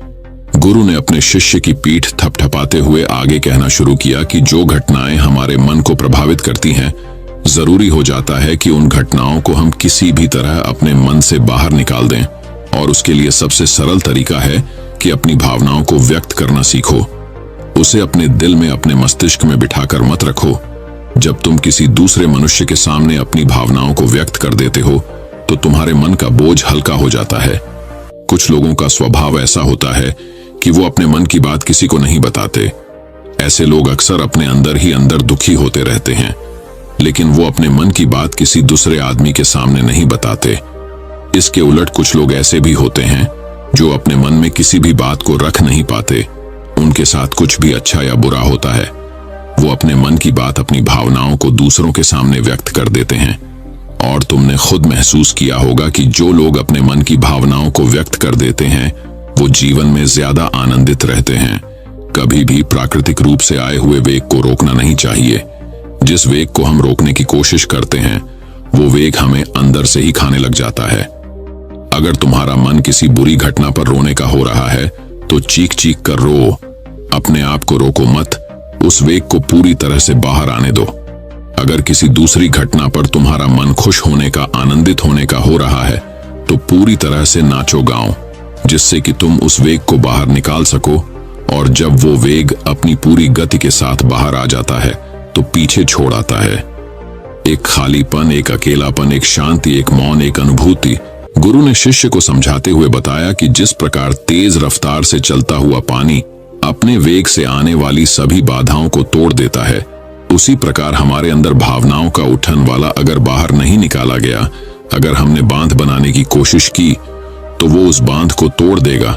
Speaker 3: गुरु ने अपने शिष्य की पीठ थपथपाते हुए आगे कहना शुरू किया कि जो घटनाएं हमारे मन को प्रभावित करती हैं, जरूरी हो जाता है कि उन घटनाओं को हम किसी भी तरह अपने मन से बाहर निकाल दें, और उसके लिए सबसे सरल तरीका है कि अपनी भावनाओं को व्यक्त करना सीखो। उसे अपने दिल में, अपने मस्तिष्क में बिठाकर मत रखो। जब तुम किसी दूसरे मनुष्य के सामने अपनी भावनाओं को व्यक्त कर देते हो, तो तुम्हारे मन का बोझ हल्का हो जाता है। कुछ लोगों का स्वभाव ऐसा होता है कि वो अपने मन की बात किसी को नहीं बताते। ऐसे लोग अक्सर अपने अंदर ही अंदर दुखी होते रहते हैं, लेकिन वो अपने मन की बात किसी दूसरे आदमी के सामने नहीं बताते। इसके उलट कुछ लोग ऐसे भी होते हैं जो अपने मन में किसी भी बात को रख नहीं पाते। उनके साथ कुछ भी अच्छा या बुरा होता है, वो अपने मन की बात, अपनी भावनाओं को दूसरों के सामने व्यक्त कर देते हैं। और तुमने खुद महसूस किया होगा कि जो लोग अपने मन की भावनाओं को व्यक्त कर देते हैं, वो जीवन में ज्यादा आनंदित रहते हैं। कभी भी प्राकृतिक रूप से आए हुए वेग को रोकना नहीं चाहिए। जिस वेग को हम रोकने की कोशिश करते हैं, वो वेग हमें अंदर से ही खाने लग जाता है। अगर तुम्हारा मन किसी बुरी घटना पर रोने का हो रहा है, तो चीख चीख कर रो, अपने आप को रोको मत। उस वेग को पूरी तरह से बाहर आने दो। अगर किसी दूसरी घटना पर तुम्हारा मन खुश होने का, आनंदित होने का हो रहा है, तो पूरी तरह से नाचो गाओ, जिससे कि तुम उस वेग को बाहर निकाल सको। और जब वो वेग अपनी पूरी गति के साथ बाहर आ जाता है, तो पीछे छोड़ आता है एक खालीपन, एक अकेलापन, एक शांति, एक मौन, एक अनुभूति। गुरु ने शिष्य को समझाते हुए बताया कि जिस प्रकार तेज रफ्तार से चलता हुआ पानी अपने वेग से आने वाली सभी बाधाओं को तोड़ देता है, उसी प्रकार हमारे अंदर भावनाओं का उठन वाला अगर बाहर नहीं निकाला गया, अगर हमने बांध बनाने की कोशिश की, तो वो उस बांध को तोड़ देगा,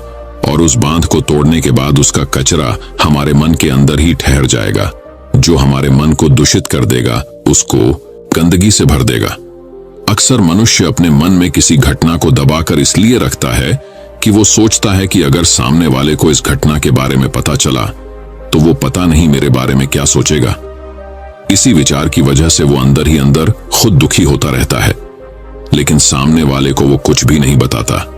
Speaker 3: और उस बांध को तोड़ने के बाद उसका कचरा हमारे मन के अंदर ही ठहर जाएगा, जो हमारे मन को दूषित कर देगा, उसको गंदगी से भर देगा। अक्सर मनुष्य अपने मन में किसी घटना को दबाकर इसलिए रखता है कि वो सोचता है कि अगर सामने वाले को इस घटना के बारे में पता चला, तो वो पता नहीं मेरे बारे में क्या सोचेगा। इसी विचार की वजह से वो अंदर ही अंदर खुद दुखी होता रहता है, लेकिन सामने वाले को वो कुछ भी नहीं बताता।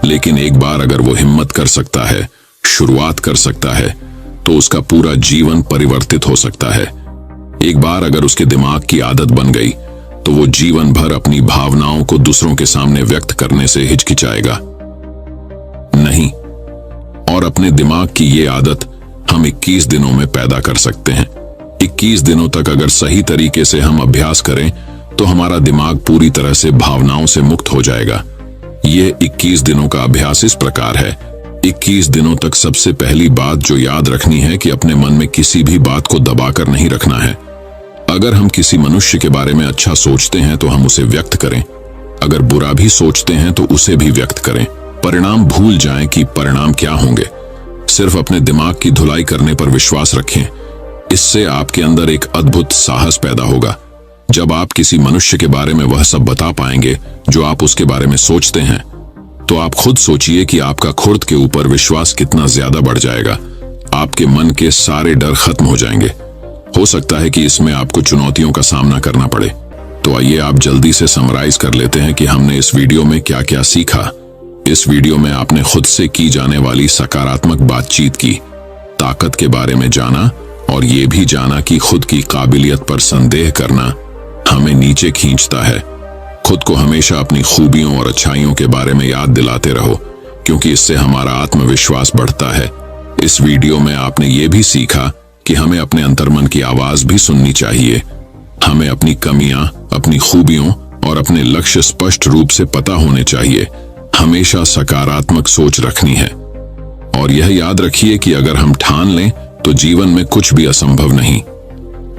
Speaker 3: लेकिन एक बार अगर वो हिम्मत कर सकता है, शुरुआत कर सकता है, तो उसका पूरा जीवन परिवर्तित हो सकता है। एक बार अगर उसके दिमाग की आदत बन गई, तो वो जीवन भर अपनी भावनाओं को दूसरों के सामने व्यक्त करने से हिचकिचाएगा नहीं। और अपने दिमाग की ये आदत हम 21 दिनों में पैदा कर सकते हैं। 21 दिनों तक अगर सही तरीके से हम अभ्यास करें, तो हमारा दिमाग पूरी तरह से भावनाओं से मुक्त हो जाएगा। यह 21 दिनों का अभ्यास इस प्रकार है। 21 दिनों तक सबसे पहली बात जो याद रखनी है कि अपने मन में किसी भी बात को दबाकर नहीं रखना है। अगर हम किसी मनुष्य के बारे में अच्छा सोचते हैं, तो हम उसे व्यक्त करें। अगर बुरा भी सोचते हैं, तो उसे भी व्यक्त करें। परिणाम भूल जाएं कि परिणाम क्या होंगे। सिर्फ अपने दिमाग की धुलाई करने पर विश्वास रखें। इससे आपके अंदर एक अद्भुत साहस पैदा होगा। जब आप किसी मनुष्य के बारे में वह सब बता पाएंगे जो आप उसके बारे में सोचते हैं, तो आप खुद सोचिए कि आपका खुद के ऊपर विश्वास कितना ज्यादा बढ़ जाएगा। आपके मन के सारे डर खत्म हो जाएंगे। हो सकता है कि इसमें आपको चुनौतियों का सामना करना पड़े। तो आइए आप जल्दी से समराइज कर लेते हैं कि हमने इस वीडियो में क्या क्या सीखा। इस वीडियो में आपने खुद से की जाने वाली सकारात्मक बातचीत की, ताकत के बारे में जाना, और ये भी जाना कि खुद की काबिलियत पर संदेह करना हमें नीचे खींचता है। खुद को हमेशा अपनी खूबियों और अच्छाइयों के बारे में याद दिलाते रहो, क्योंकि इससे हमारा आत्मविश्वास बढ़ता है। इस वीडियो में आपने ये भी सीखा कि हमें अपने अंतर्मन की आवाज भी सुननी चाहिए। हमें अपनी कमियां, अपनी खूबियों और अपने लक्ष्य स्पष्ट रूप से पता होने चाहिए। हमेशा सकारात्मक सोच रखनी है। और यह याद रखिए कि अगर हम ठान लें, तो जीवन में कुछ भी असंभव नहीं।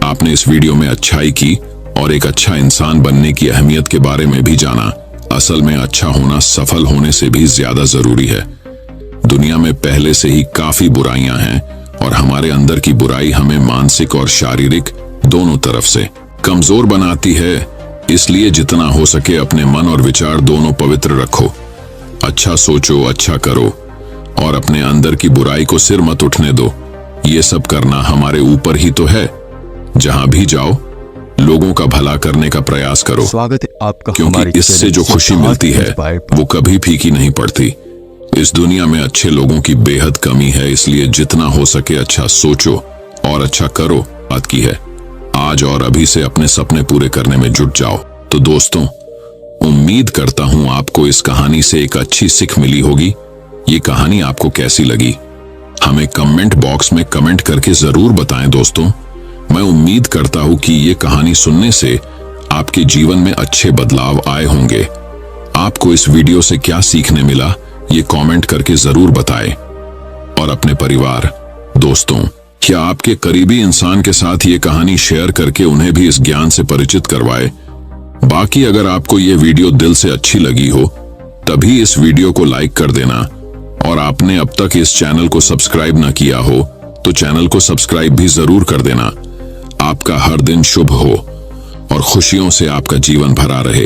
Speaker 3: आपने इस वीडियो में अच्छाई की और एक अच्छा इंसान बनने की अहमियत के बारे में भी जाना। असल में अच्छा होना सफल होने से भी ज्यादा जरूरी है। दुनिया में पहले से ही काफी बुराइयां हैं और हमारे अंदर की बुराई हमें मानसिक और शारीरिक दोनों तरफ से कमजोर बनाती है। इसलिए जितना हो सके अपने मन और विचार दोनों पवित्र रखो। अच्छा सोचो, अच्छा करो और अपने अंदर की बुराई को सिर मत उठने दो। ये सब करना हमारे ऊपर ही तो है। जहां भी जाओ लोगों का भला करने का प्रयास करो,
Speaker 5: स्वागत है आपका
Speaker 3: क्योंकि इससे जो खुशी मिलती है वो कभी फीकी नहीं पड़ती। इस दुनिया में अच्छे लोगों की बेहद कमी है, इसलिए जितना हो सके अच्छा सोचो और अच्छा करो। बात की है आज और अभी से अपने सपने पूरे करने में जुट जाओ। तो दोस्तों, उम्मीद करता हूं आपको इस कहानी से एक अच्छी सीख मिली होगी। ये कहानी आपको कैसी लगी हमें कमेंट बॉक्स में कमेंट करके जरूर बताएं। दोस्तों, मैं उम्मीद करता हूं कि ये कहानी सुनने से आपके जीवन में अच्छे बदलाव आए होंगे। आपको इस वीडियो से क्या सीखने मिला ये कमेंट करके जरूर बताएं। और अपने परिवार, दोस्तों या आपके करीबी इंसान के साथ ये कहानी शेयर करके उन्हें भी इस ज्ञान से परिचित करवाएं। बाकी अगर आपको ये वीडियो दिल से अच्छी लगी हो तभी इस वीडियो को लाइक कर देना और आपने अब तक इस चैनल को सब्सक्राइब ना किया हो तो चैनल को सब्सक्राइब भी जरूर कर देना। आपका हर दिन शुभ हो और खुशियों से आपका जीवन भरा रहे।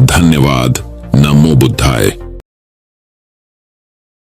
Speaker 3: धन्यवाद। नमो बुद्धाय।